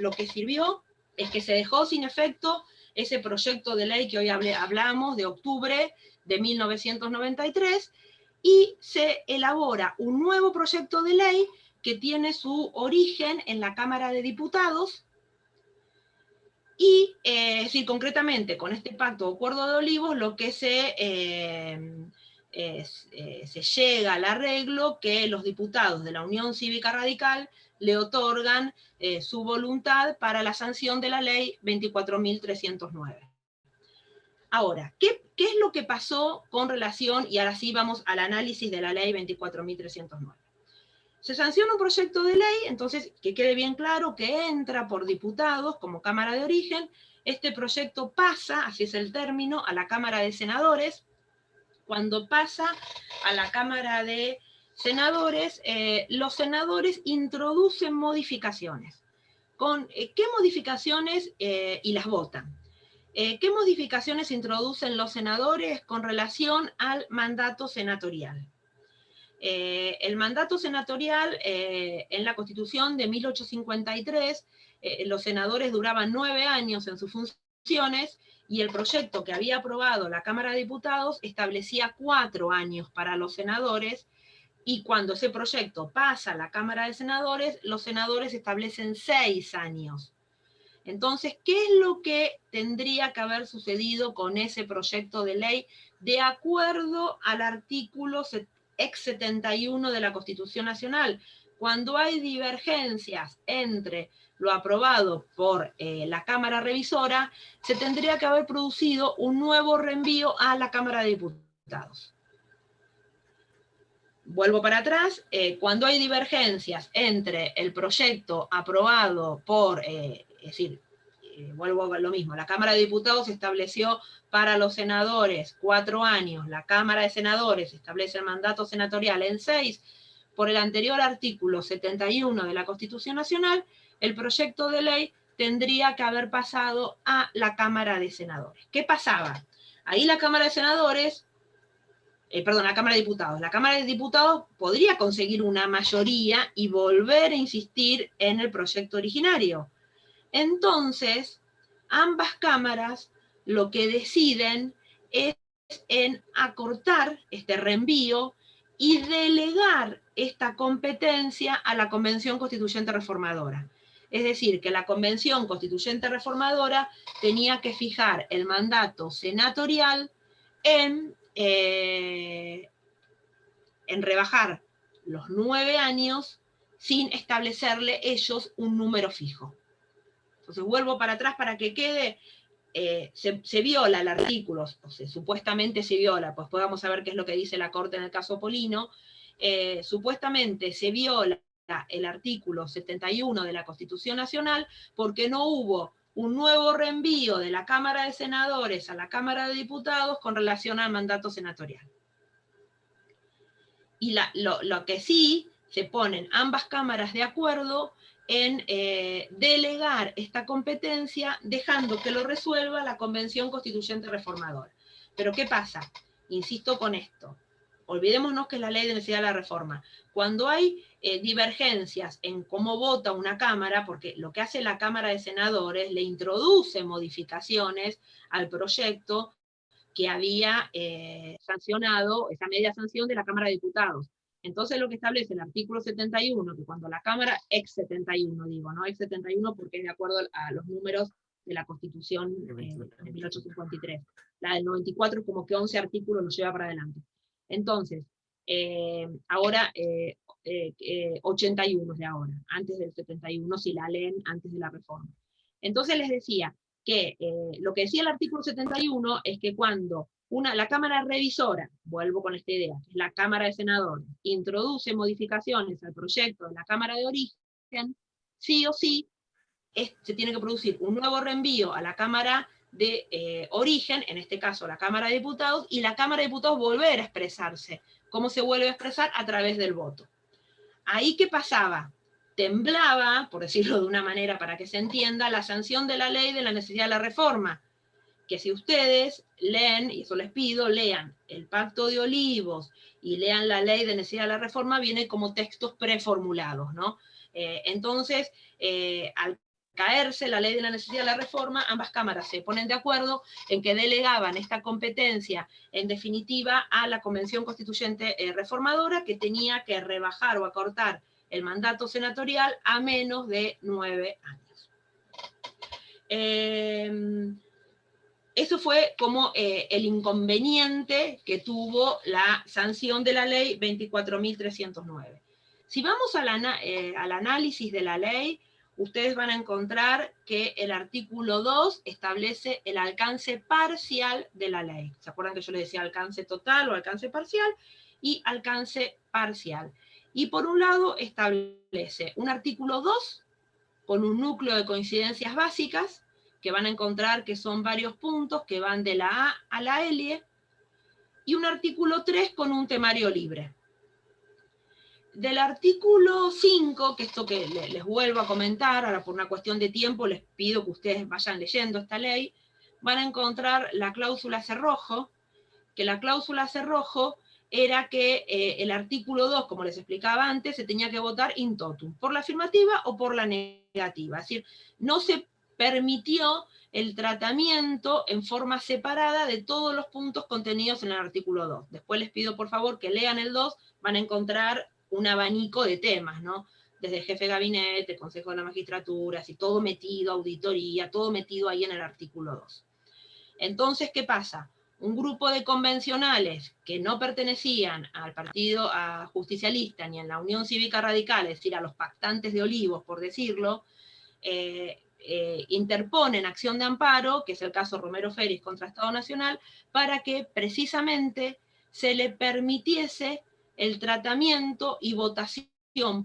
lo que sirvió es que se dejó sin efecto ese proyecto de ley que hoy hablamos, de octubre de 1993, y se elabora un nuevo proyecto de ley que tiene su origen en la Cámara de Diputados, y es decir, concretamente con este pacto o acuerdo de Olivos, lo que se llega al arreglo que los diputados de la Unión Cívica Radical le otorgan su voluntad para la sanción de la ley 24.309. Ahora, ¿qué es lo que pasó con relación, y ahora sí vamos al análisis de la ley 24.309? Se sanciona un proyecto de ley, entonces que quede bien claro que entra por diputados como Cámara de Origen. Este proyecto pasa, así es el término, a la Cámara de Senadores. Cuando pasa a la Cámara de Senadores, los senadores introducen modificaciones. con qué modificaciones, y las votan. ¿Qué modificaciones introducen los senadores con relación al mandato senatorial? El mandato senatorial en la Constitución de 1853, los senadores duraban 9 años en sus funciones, y el proyecto que había aprobado la Cámara de Diputados establecía 4 años para los senadores, y cuando ese proyecto pasa a la Cámara de Senadores, los senadores establecen 6 años. Entonces, ¿qué es lo que tendría que haber sucedido con ese proyecto de ley de acuerdo al artículo ex 71 de la Constitución Nacional? Cuando hay divergencias entre lo aprobado por la Cámara Revisora, se tendría que haber producido un nuevo reenvío a la Cámara de Diputados. Vuelvo para atrás, cuando hay divergencias entre el proyecto aprobado por, es decir, vuelvo a lo mismo, la Cámara de Diputados estableció para los senadores 4 años, la Cámara de Senadores establece el mandato senatorial en 6, por el anterior artículo 71 de la Constitución Nacional, el proyecto de ley tendría que haber pasado a la Cámara de Senadores. ¿Qué pasaba? Ahí la Cámara de Senadores... la Cámara de Diputados. La Cámara de Diputados podría conseguir una mayoría y volver a insistir en el proyecto originario. Entonces, ambas cámaras lo que deciden es en acortar este reenvío y delegar esta competencia a la Convención Constituyente Reformadora. Es decir, que la Convención Constituyente Reformadora tenía que fijar el mandato senatorial en rebajar los 9 años sin establecerle ellos un número fijo. Entonces vuelvo para atrás para que quede, se viola el artículo, o sea, supuestamente se viola, pues podamos saber qué es lo que dice la Corte en el caso Polino, supuestamente se viola el artículo 71 de la Constitución Nacional porque no hubo un nuevo reenvío de la Cámara de Senadores a la Cámara de Diputados con relación al mandato senatorial. Y lo que sí, se ponen ambas cámaras de acuerdo en delegar esta competencia, dejando que lo resuelva la Convención Constituyente Reformadora. Pero ¿qué pasa? Insisto con esto. Olvidémonos que es la ley de necesidad de la reforma. Cuando hay divergencias en cómo vota una Cámara, porque lo que hace la Cámara de Senadores le introduce modificaciones al proyecto que había sancionado, esa media sanción de la Cámara de Diputados. Entonces lo que establece el artículo 71, que cuando la Cámara, ex 71 digo, ¿no? Ex 71 porque es de acuerdo a los números de la Constitución de 1853. La del 94 como que 11 artículos lo lleva para adelante. Entonces, ahora 81 es de ahora, antes del 71, si la leen antes de la reforma. Entonces les decía que lo que decía el artículo 71 es que cuando la Cámara Revisora, vuelvo con esta idea, que es la Cámara de Senadores, introduce modificaciones al proyecto de la Cámara de Origen, sí o sí, se tiene que producir un nuevo reenvío a la Cámara de Origen, en este caso la Cámara de Diputados, y la Cámara de Diputados volver a expresarse. ¿Cómo se vuelve a expresar? A través del voto. Ahí, ¿qué pasaba? Temblaba, por decirlo de una manera para que se entienda, la sanción de la ley de la necesidad de la reforma, que si ustedes leen, y eso les pido, lean el Pacto de Olivos y lean la ley de necesidad de la reforma, viene como textos preformulados, ¿no? Entonces, al caerse la ley de la necesidad de la reforma, ambas cámaras se ponen de acuerdo en que delegaban esta competencia, en definitiva, a la Convención Constituyente Reformadora, que tenía que rebajar o acortar el mandato senatorial a menos de 9 años. Eso fue como el inconveniente que tuvo la sanción de la ley 24.309. Si vamos al análisis de la ley, ustedes van a encontrar que el artículo 2 establece el alcance parcial de la ley. ¿Se acuerdan que yo les decía alcance total o alcance parcial? Y alcance parcial. Y por un lado establece un artículo 2 con un núcleo de coincidencias básicas, que van a encontrar que son varios puntos que van de la A a la L, y un artículo 3 con un temario libre. del artículo 5, que esto que les vuelvo a comentar, ahora por una cuestión de tiempo les pido que ustedes vayan leyendo esta ley, van a encontrar la cláusula cerrojo, que la cláusula cerrojo era que el artículo 2, como les explicaba antes, se tenía que votar in totum, por la afirmativa o por la negativa. Es decir, no se permitió el tratamiento en forma separada de todos los puntos contenidos en el artículo 2. Después les pido por favor que lean el 2, van a encontrar un abanico de temas, ¿no? Desde jefe de gabinete, consejo de la magistratura, así todo metido, auditoría, todo metido ahí en el artículo 2. Entonces, ¿qué pasa? Un grupo de convencionales que no pertenecían al partido justicialista ni en la Unión Cívica Radical, es decir, a los pactantes de Olivos, por decirlo, interponen acción de amparo, que es el caso Romero Feris contra Estado Nacional, para que precisamente se le permitiese el tratamiento y votación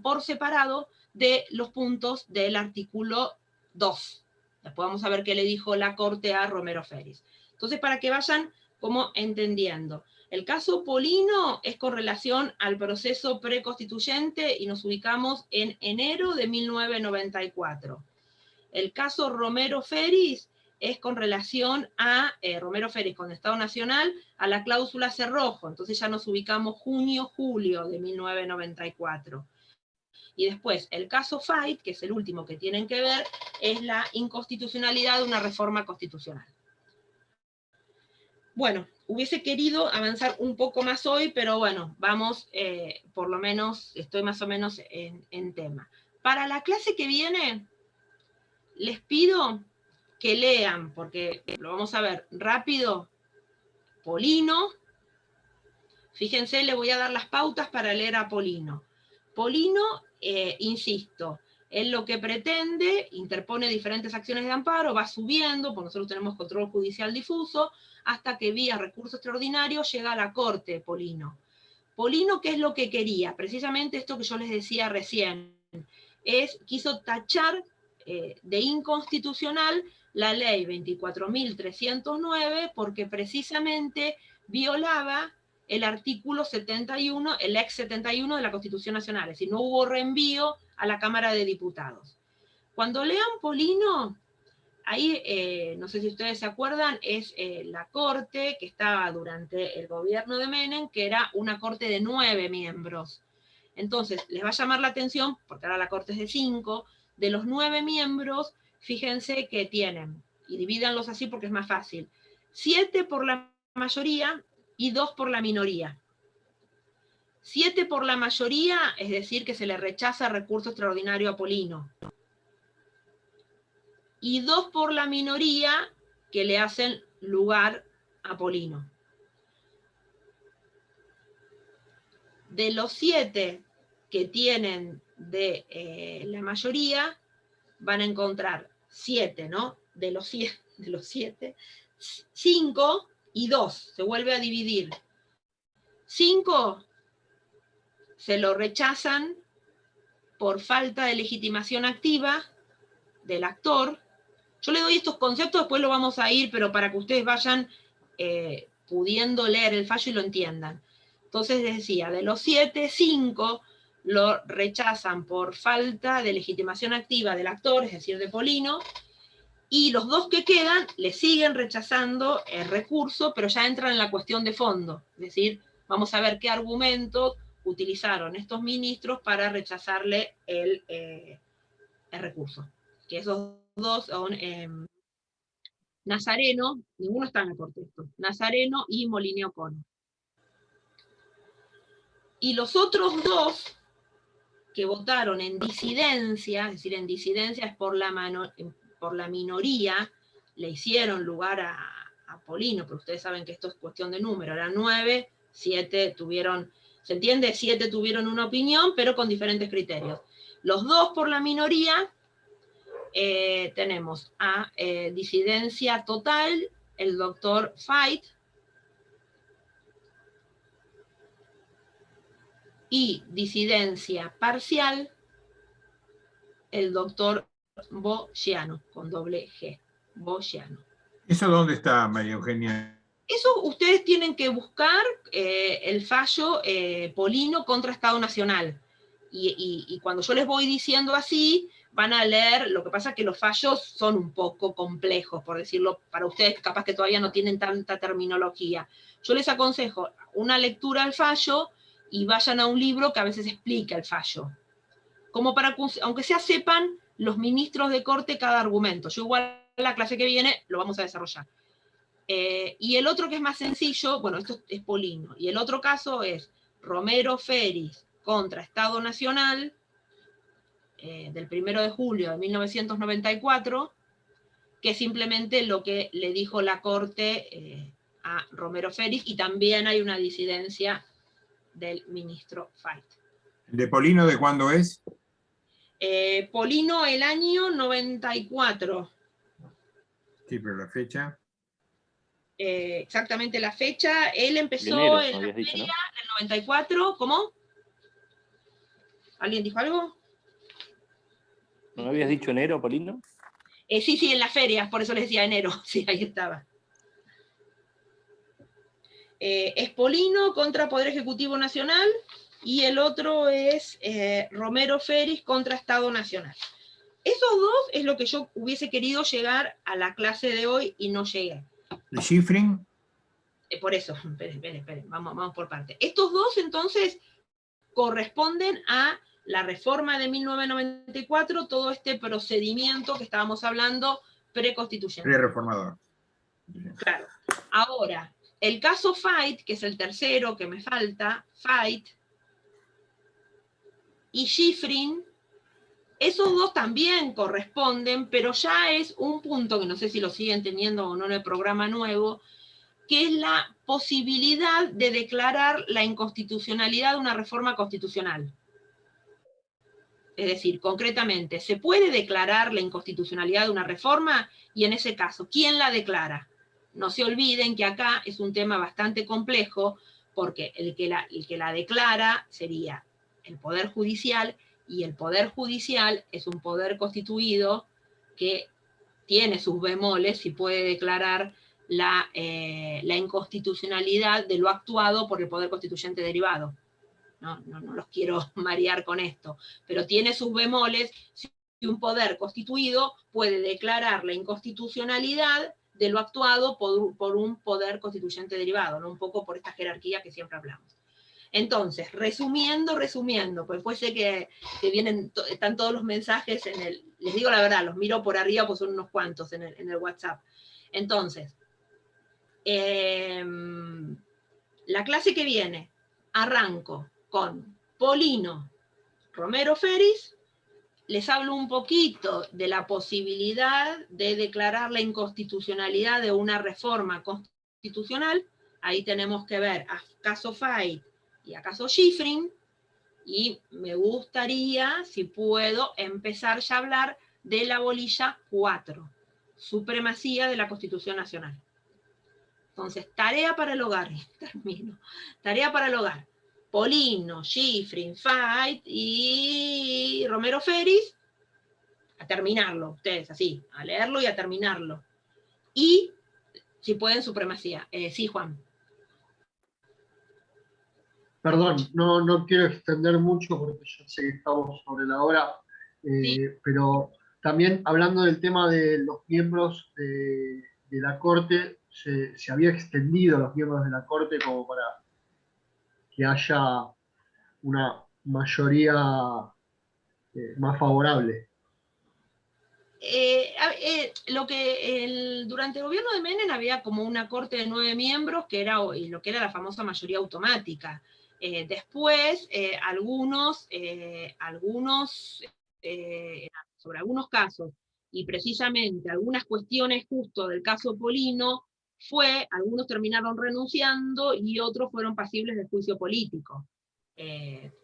por separado de los puntos del artículo 2. Después vamos a ver qué le dijo la Corte a Romero Feris. Entonces, para que vayan como entendiendo. El caso Polino es con relación al proceso preconstituyente y nos ubicamos en enero de 1994. El caso Romero Feris es con relación a Romero Feris con Estado Nacional a la cláusula cerrojo, entonces ya nos ubicamos junio-julio de 1994. Y después, el caso Fait, que es el último que tienen que ver, es la inconstitucionalidad de una reforma constitucional. Bueno, hubiese querido avanzar un poco más hoy, pero bueno, vamos, por lo menos, estoy más o menos en tema. Para la clase que viene, les pido que lean, porque lo vamos a ver rápido, Polino. Fíjense, le voy a dar las pautas para leer a Polino. Polino, insisto, él lo que pretende, interpone diferentes acciones de amparo, va subiendo, porque nosotros tenemos control judicial difuso, hasta que vía recurso extraordinario llega a la Corte, Polino. Polino, ¿qué es lo que quería? Precisamente esto que yo les decía recién, quiso tachar de inconstitucional la ley 24.309, porque precisamente violaba el artículo 71, el ex 71 de la Constitución Nacional, es decir, no hubo reenvío a la Cámara de Diputados. Cuando lean Polino, ahí, no sé si ustedes se acuerdan, es la Corte que estaba durante el gobierno de Menem, que era una Corte de 9 miembros. Entonces, les va a llamar la atención, porque ahora la Corte es de 5, de los 9 miembros, fíjense que tienen, y divídanlos así porque es más fácil, 7 por la mayoría y 2 por la minoría. 7 por la mayoría, es decir, que se le rechaza recurso extraordinario a Polino. Y 2 por la minoría, que le hacen lugar a Polino. De los 7 que tienen de la mayoría, van a encontrar 7, ¿no? De los 7, 5 y 2, se vuelve a dividir. 5 se lo rechazan por falta de legitimación activa del actor. Yo le doy estos conceptos, después lo vamos a ir, pero para que ustedes vayan pudiendo leer el fallo y lo entiendan. Entonces les decía, de los 7, 5 lo rechazan por falta de legitimación activa del actor, es decir, de Polino, y los 2 que quedan le siguen rechazando el recurso, pero ya entran en la cuestión de fondo, es decir, vamos a ver qué argumentos utilizaron estos ministros para rechazarle el recurso, que esos 2 son Nazareno, ninguno está en el contexto, Nazareno y Molineo Cono. Y los otros 2 que votaron en disidencia, es decir, en disidencia es por la minoría, le hicieron lugar a Polino, pero ustedes saben que esto es cuestión de número, eran 9, 7 tuvieron, ¿se entiende? 7 tuvieron una opinión, pero con diferentes criterios. Los 2 por la minoría, tenemos a disidencia total, el doctor Fait, y disidencia parcial, el doctor Bogiano, con doble G, Bogiano. ¿Eso dónde está, María Eugenia? Eso ustedes tienen que buscar el fallo Polino contra Estado Nacional. y cuando yo les voy diciendo así, van a leer, lo que pasa es que los fallos son un poco complejos, por decirlo, para ustedes capaz que todavía no tienen tanta terminología. Yo les aconsejo una lectura al fallo y vayan a un libro que a veces explica el fallo. Como para, aunque sea sepan los ministros de corte cada argumento. Yo igual la clase que viene lo vamos a desarrollar. Y el otro que es más sencillo, bueno, esto es Polino, y el otro caso es Romero Feris contra Estado Nacional, del 1 de julio de 1994, que es simplemente lo que le dijo la Corte a Romero Feris, y también hay una disidencia del ministro Fait. ¿De Polino de cuándo es? Polino el año 94. Sí, pero la fecha. Exactamente la fecha. Él empezó Enero, en la habías dicho, feria ¿no? del 94. ¿Cómo? ¿Alguien dijo algo? ¿No me habías dicho enero, Polino? Sí, en las ferias, por eso les decía enero. Sí, ahí estaba. Es Polino contra Poder Ejecutivo Nacional, y el otro es Romero Feris contra Estado Nacional. Esos dos es lo que yo hubiese querido llegar a la clase de hoy y no llegué. ¿De Schifrin? Por eso, esperen, vamos por parte. Estos dos entonces corresponden a la reforma de 1994, todo este procedimiento que estábamos hablando preconstitucional. Pre-reformador. Claro. Ahora, el caso Fait, que es el tercero que me falta, Fait y Schifrin, esos dos también corresponden, pero ya es un punto que no sé si lo siguen teniendo o no en el programa nuevo, que es la posibilidad de declarar la inconstitucionalidad de una reforma constitucional. Es decir, concretamente, ¿se puede declarar la inconstitucionalidad de una reforma? Y en ese caso, ¿quién la declara? No se olviden que acá es un tema bastante complejo, porque el que la declara sería el Poder Judicial, y el Poder Judicial es un poder constituido que tiene sus bemoles y puede declarar la inconstitucionalidad de lo actuado por el Poder Constituyente derivado. No los quiero marear con esto, pero tiene sus bemoles si un poder constituido puede declarar la inconstitucionalidad de lo actuado por un poder constituyente derivado, ¿no? Un poco por esta jerarquía que siempre hablamos. Entonces, resumiendo, pues puede ser que están todos los mensajes en el, les digo la verdad, los miro por arriba, pues son unos cuantos en el WhatsApp. Entonces, la clase que viene, arranco con Polino, Romero Feris, les hablo un poquito de la posibilidad de declarar la inconstitucionalidad de una reforma constitucional. Ahí tenemos que ver a caso Fait y a caso Schifrin, y me gustaría, si puedo, empezar ya a hablar de la bolilla 4, supremacía de la Constitución Nacional. Entonces, tarea para el hogar, termino. Tarea para el hogar. Polino, Schifrin, Fait y Romero Feris, a terminarlo, ustedes, así, a leerlo y a terminarlo. Y, si pueden, supremacía. Sí, Juan. Perdón, no quiero extender mucho porque ya sé que estamos sobre la hora, Sí. pero también hablando del tema de los miembros de la Corte, se había extendido los miembros de la Corte como para que haya una mayoría más favorable. Durante el gobierno de Menem había como una corte de 9 miembros, que era lo que era la famosa mayoría automática. Después, sobre algunos casos, y precisamente algunas cuestiones justo del caso Polino, algunos terminaron renunciando y otros fueron pasibles de juicio político.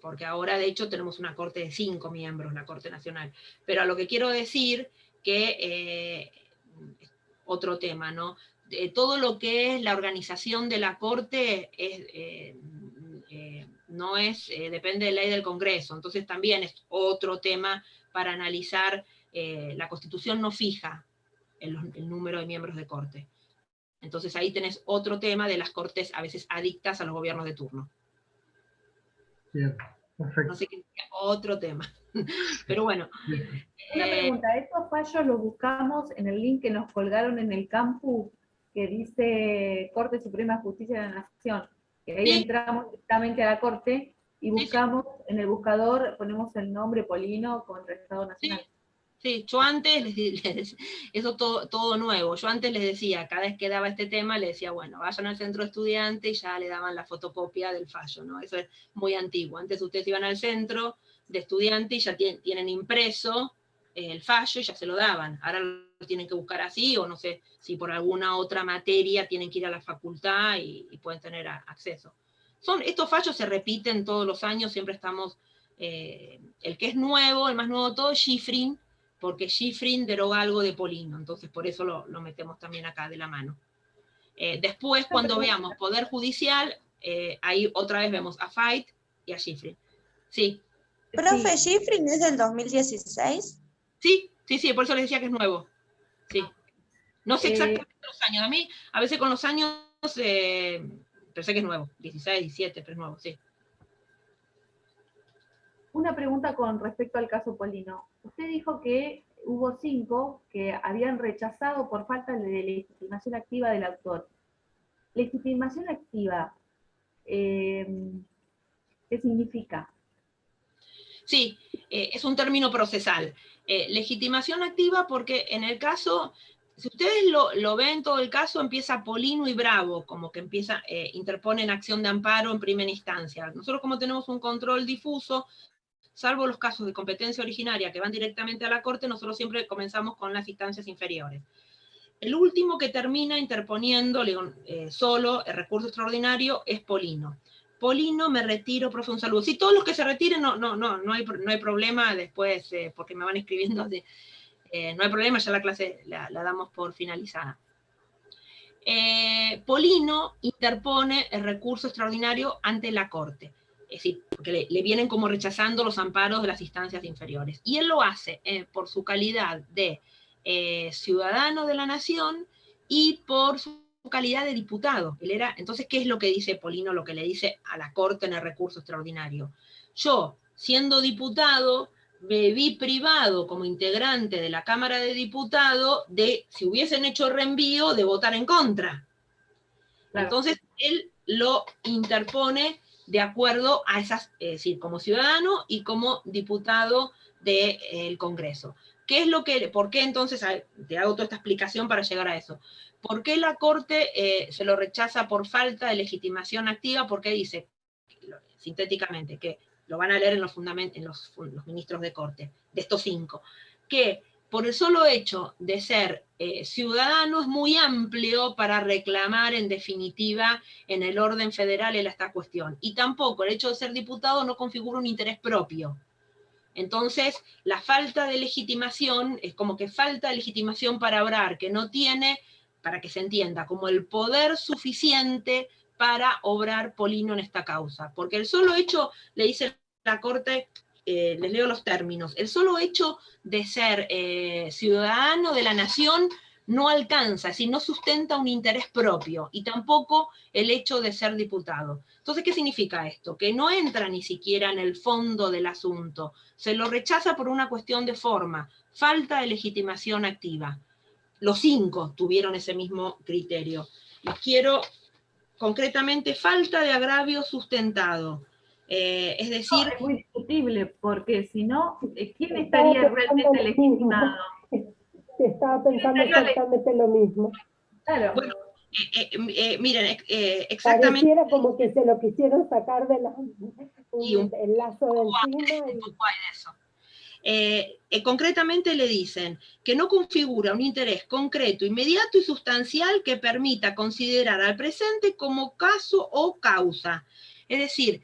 Porque ahora de hecho tenemos una corte de 5 miembros, la Corte Nacional. Pero a lo que quiero decir que, otro tema, ¿no? Todo lo que es la organización de la Corte no es, depende de ley del Congreso, entonces también es otro tema para analizar. La Constitución no fija el número de miembros de Corte. Entonces ahí tenés otro tema de las Cortes a veces adictas a los gobiernos de turno. Bien, Perfecto. No sé qué, otro tema. Pero bueno. Una pregunta, estos fallos los buscamos en el link que nos colgaron en el campus, que dice Corte Suprema de Justicia de la Nación, que ahí entramos directamente a la Corte y buscamos, en el buscador ponemos el nombre Polino contra el Estado Nacional. Sí, yo antes, eso todo nuevo, yo antes les decía, cada vez que daba este tema, les decía, bueno, vayan al centro de estudiante y ya le daban la fotocopia del fallo, ¿no? Eso es muy antiguo. Antes ustedes iban al centro de estudiante y ya tienen impreso el fallo y ya se lo daban. Ahora lo tienen que buscar así, o no sé, si por alguna otra materia tienen que ir a la facultad y pueden tener acceso. Estos fallos se repiten todos los años, siempre estamos, el que es nuevo, el más nuevo de todo, es Schifrin, porque Schifrin deroga algo de Polino, entonces por eso lo metemos también acá de la mano. Después, cuando veamos Poder Judicial, ahí otra vez vemos a Fait y a Schifrin. Sí. ¿Profe, Schifrin es del 2016? Sí, por eso les decía que es nuevo. Sí. No sé exactamente los años, a veces con los años pensé que es nuevo, 16, 17, pero es nuevo, sí. Una pregunta con respecto al caso Polino. Usted dijo que hubo 5 que habían rechazado por falta de legitimación activa del autor. Legitimación activa, ¿qué significa? Sí, es un término procesal. Legitimación activa porque en el caso, si ustedes lo ven todo el caso, empieza Polino y Bravo, como que interponen acción de amparo en primera instancia. Nosotros como tenemos un control difuso, salvo los casos de competencia originaria que van directamente a la Corte, nosotros siempre comenzamos con las instancias inferiores. El último que termina interponiendo solo el recurso extraordinario es Polino. Polino, me retiro, profe, un saludo. Sí, todos los que se retiren, no hay problema después, porque me van escribiendo, no hay problema, ya la clase la damos por finalizada. Polino interpone el recurso extraordinario ante la Corte. Es decir, porque le vienen como rechazando los amparos de las instancias inferiores. Y él lo hace por su calidad de ciudadano de la nación y por su calidad de diputado. Entonces, ¿qué es lo que dice Polino, lo que le dice a la Corte en el recurso extraordinario? Yo, siendo diputado, me vi privado como integrante de la Cámara de Diputados de, si hubiesen hecho reenvío, de votar en contra. Claro. Entonces, él lo interpone de acuerdo a esas, es decir, como ciudadano y como diputado del Congreso. ¿Por qué entonces, te hago toda esta explicación para llegar a eso? ¿Por qué la Corte se lo rechaza por falta de legitimación activa? Porque dice, sintéticamente, que lo van a leer en los ministros de Corte, de estos 5, que por el solo hecho de ser ciudadano es muy amplio para reclamar en definitiva en el orden federal esta cuestión. Y tampoco el hecho de ser diputado no configura un interés propio. Entonces, la falta de legitimación es como que falta legitimación para obrar, que no tiene, para que se entienda, como el poder suficiente para obrar Polino en esta causa. Porque el solo hecho, le dice la Corte, les leo los términos, el solo hecho de ser ciudadano de la nación no alcanza, es decir, no sustenta un interés propio, y tampoco el hecho de ser diputado. Entonces, ¿qué significa esto? Que no entra ni siquiera en el fondo del asunto, se lo rechaza por una cuestión de forma, falta de legitimación activa. Los 5 tuvieron ese mismo criterio. Y quiero, concretamente, falta de agravio sustentado. Es decir... No, es muy discutible, porque si no, ¿quién estaría realmente legitimado? Estaba pensando exactamente lo mismo. Claro. Bueno, miren, exactamente... Pareciera como que se lo quisieron sacar de el lazo de encima. Un poco hay de eso. Concretamente le dicen que no configura un interés concreto, inmediato y sustancial que permita considerar al presente como caso o causa. Es decir,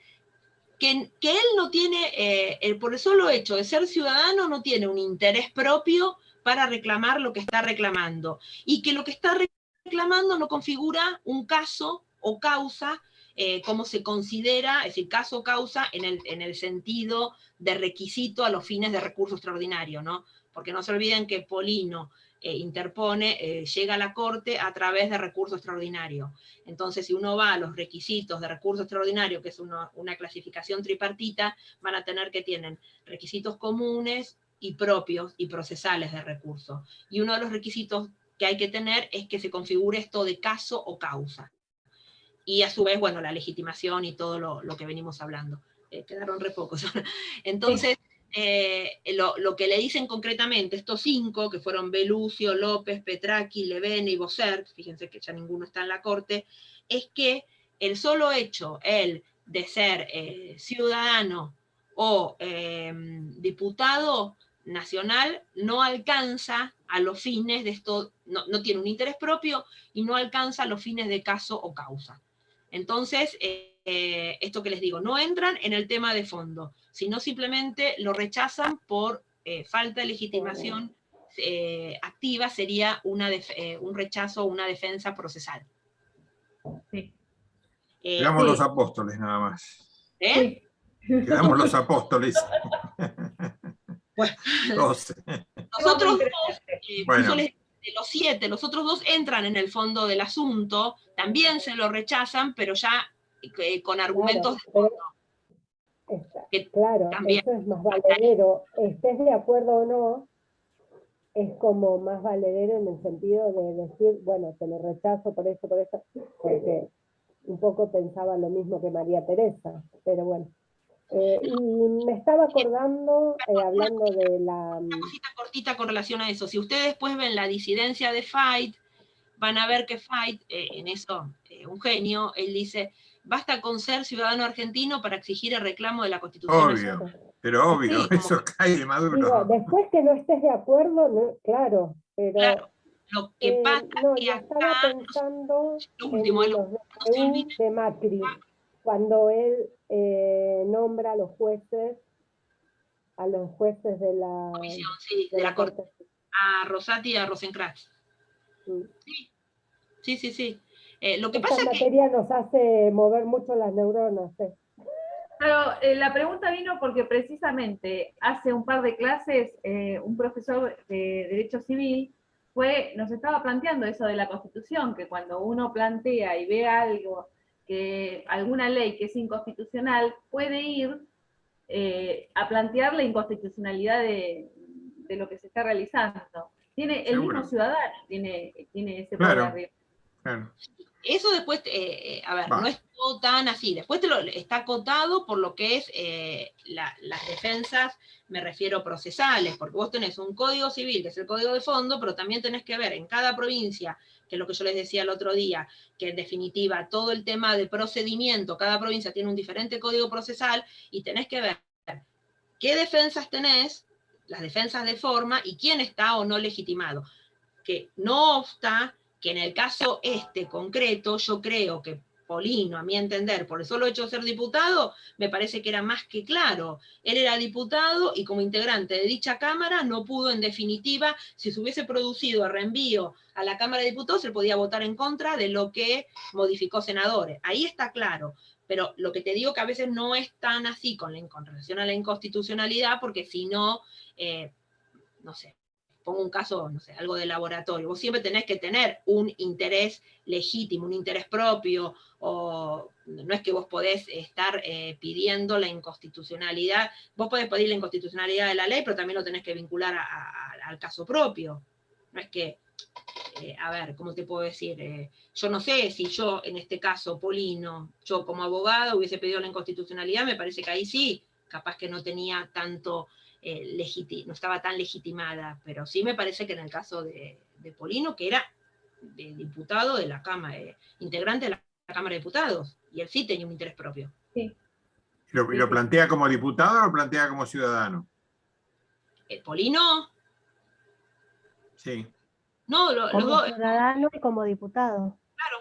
que él no tiene, por el solo hecho de ser ciudadano, no tiene un interés propio para reclamar lo que está reclamando, y que lo que está reclamando no configura un caso o causa, como se considera, es decir, caso o causa en el sentido de requisito a los fines de recurso extraordinario, ¿no? Porque no se olviden que Polino interpone, llega a la Corte a través de recurso extraordinario. Entonces, si uno va a los requisitos de recurso extraordinario, que es una clasificación tripartita, van a tener que tienen requisitos comunes y propios y procesales de recurso. Y uno de los requisitos que hay que tener es que se configure esto de caso o causa. Y a su vez, bueno, la legitimación y todo lo que venimos hablando. Quedaron re pocos. Entonces, lo que le dicen concretamente estos 5, que fueron Belucio, López, Petracchi, Levene y Bossert, fíjense que ya ninguno está en la Corte, es que el solo hecho, el de ser ciudadano o diputado nacional, no alcanza a los fines de esto, no tiene un interés propio y no alcanza a los fines de caso o causa. Entonces, esto que les digo, no entran en el tema de fondo, sino simplemente lo rechazan por falta de legitimación activa, sería un rechazo o una defensa procesal. Sí. Quedamos los apóstoles nada más. Quedamos los apóstoles. Bueno, 12. Nosotros dos, Bueno. de los 7, los otros 2 entran en el fondo del asunto, también se lo rechazan, pero ya con argumentos de fondo. Claro, eso es más valedero. Estés de acuerdo o no, es como más valedero en el sentido de decir, bueno, te lo rechazo por eso, porque un poco pensaba lo mismo que María Teresa, pero bueno. Y me estaba acordando, hablando de la... Una cosita cortita con relación a eso. Si ustedes después ven la disidencia de Fait, van a ver que Fait, en eso, un genio, él dice, basta con ser ciudadano argentino para exigir el reclamo de la Constitución. Obvio, pero obvio, Sí, eso cae de Maduro. Digo, después que no estés de acuerdo, no, claro, pero... Claro, lo que pasa no, que yo estaba pensando lo último, en los DNU de Macri, cuando él nombra a los jueces de la, sí, de la Corte, a Rosati y a Rosenkrantz. Sí. Lo que Esta pasa es que... materia nos hace mover mucho las neuronas. Claro, la pregunta vino porque precisamente hace un par de clases un profesor de Derecho Civil nos estaba planteando eso de la Constitución, que cuando uno plantea y ve algo, alguna ley que es inconstitucional, puede ir a plantear la inconstitucionalidad de lo que se está realizando. Tiene el mismo ciudadano, tiene ese poder arriba. Claro. Eso después, a ver, no es todo tan así. Después está acotado por lo que es las defensas, me refiero procesales, porque vos tenés un código civil, que es el código de fondo, pero también tenés que ver en cada provincia, que es lo que yo les decía el otro día, que en definitiva todo el tema de procedimiento, cada provincia tiene un diferente código procesal, y tenés que ver qué defensas tenés, las defensas de forma, y quién está o no legitimado. Que no obsta que en el caso concreto, yo creo que Polino, a mi entender, por el solo hecho de ser diputado, me parece que era más que claro. Él era diputado y como integrante de dicha Cámara no pudo, en definitiva, si se hubiese producido el reenvío a la Cámara de Diputados, él podía votar en contra de lo que modificó senadores. Ahí está claro. Pero lo que te digo que a veces no es tan así con relación a la inconstitucionalidad, porque si no, no sé, pongo un caso, no sé, algo de laboratorio, vos siempre tenés que tener un interés legítimo, un interés propio, o no es que vos podés estar pidiendo la inconstitucionalidad, vos podés pedir la inconstitucionalidad de la ley, pero también lo tenés que vincular al caso propio. No es que, a ver, ¿cómo te puedo decir? Yo no sé si yo, en este caso, Polino, yo como abogado hubiese pedido la inconstitucionalidad, me parece que ahí sí, capaz que no tenía tanto... no estaba tan legitimada, pero sí me parece que en el caso de Polino, que era diputado de la Cámara, integrante de la Cámara de Diputados, y él sí tenía un interés propio. Sí. ¿Lo plantea como diputado o lo plantea como ciudadano? ¿Polino? Sí. No, como ciudadano y como diputado. Claro.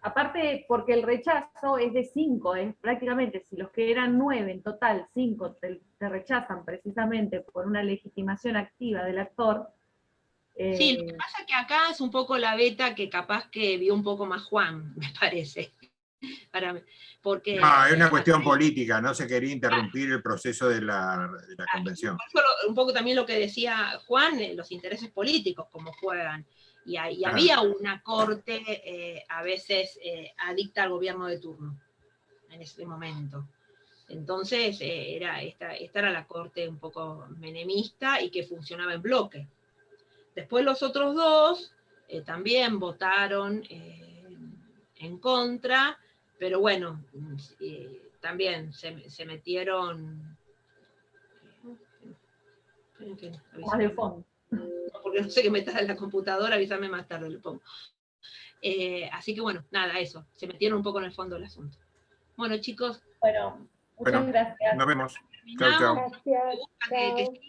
Aparte, porque el rechazo es de 5, prácticamente, si los que eran 9 en total, 5 te rechazan precisamente por una legitimación activa del actor. Sí, lo que pasa es que acá es un poco la beta que capaz que vio un poco más Juan, me parece. porque... No, es una cuestión política, no se quería interrumpir el proceso de la convención. Por eso un poco también lo que decía Juan, los intereses políticos, cómo juegan. Y había una corte a veces adicta al gobierno de turno, en ese momento. Entonces, esta era la corte un poco menemista y que funcionaba en bloque. Después los otros dos también votaron en contra, pero bueno, también se metieron... Más de fondo. Porque no sé qué metas en la computadora, avísame más tarde, lo pongo. Así que bueno, nada, eso, se metieron un poco en el fondo del asunto. Bueno, chicos. Bueno, muchas gracias. Nos vemos. Chau, chau. Gracias. Chao.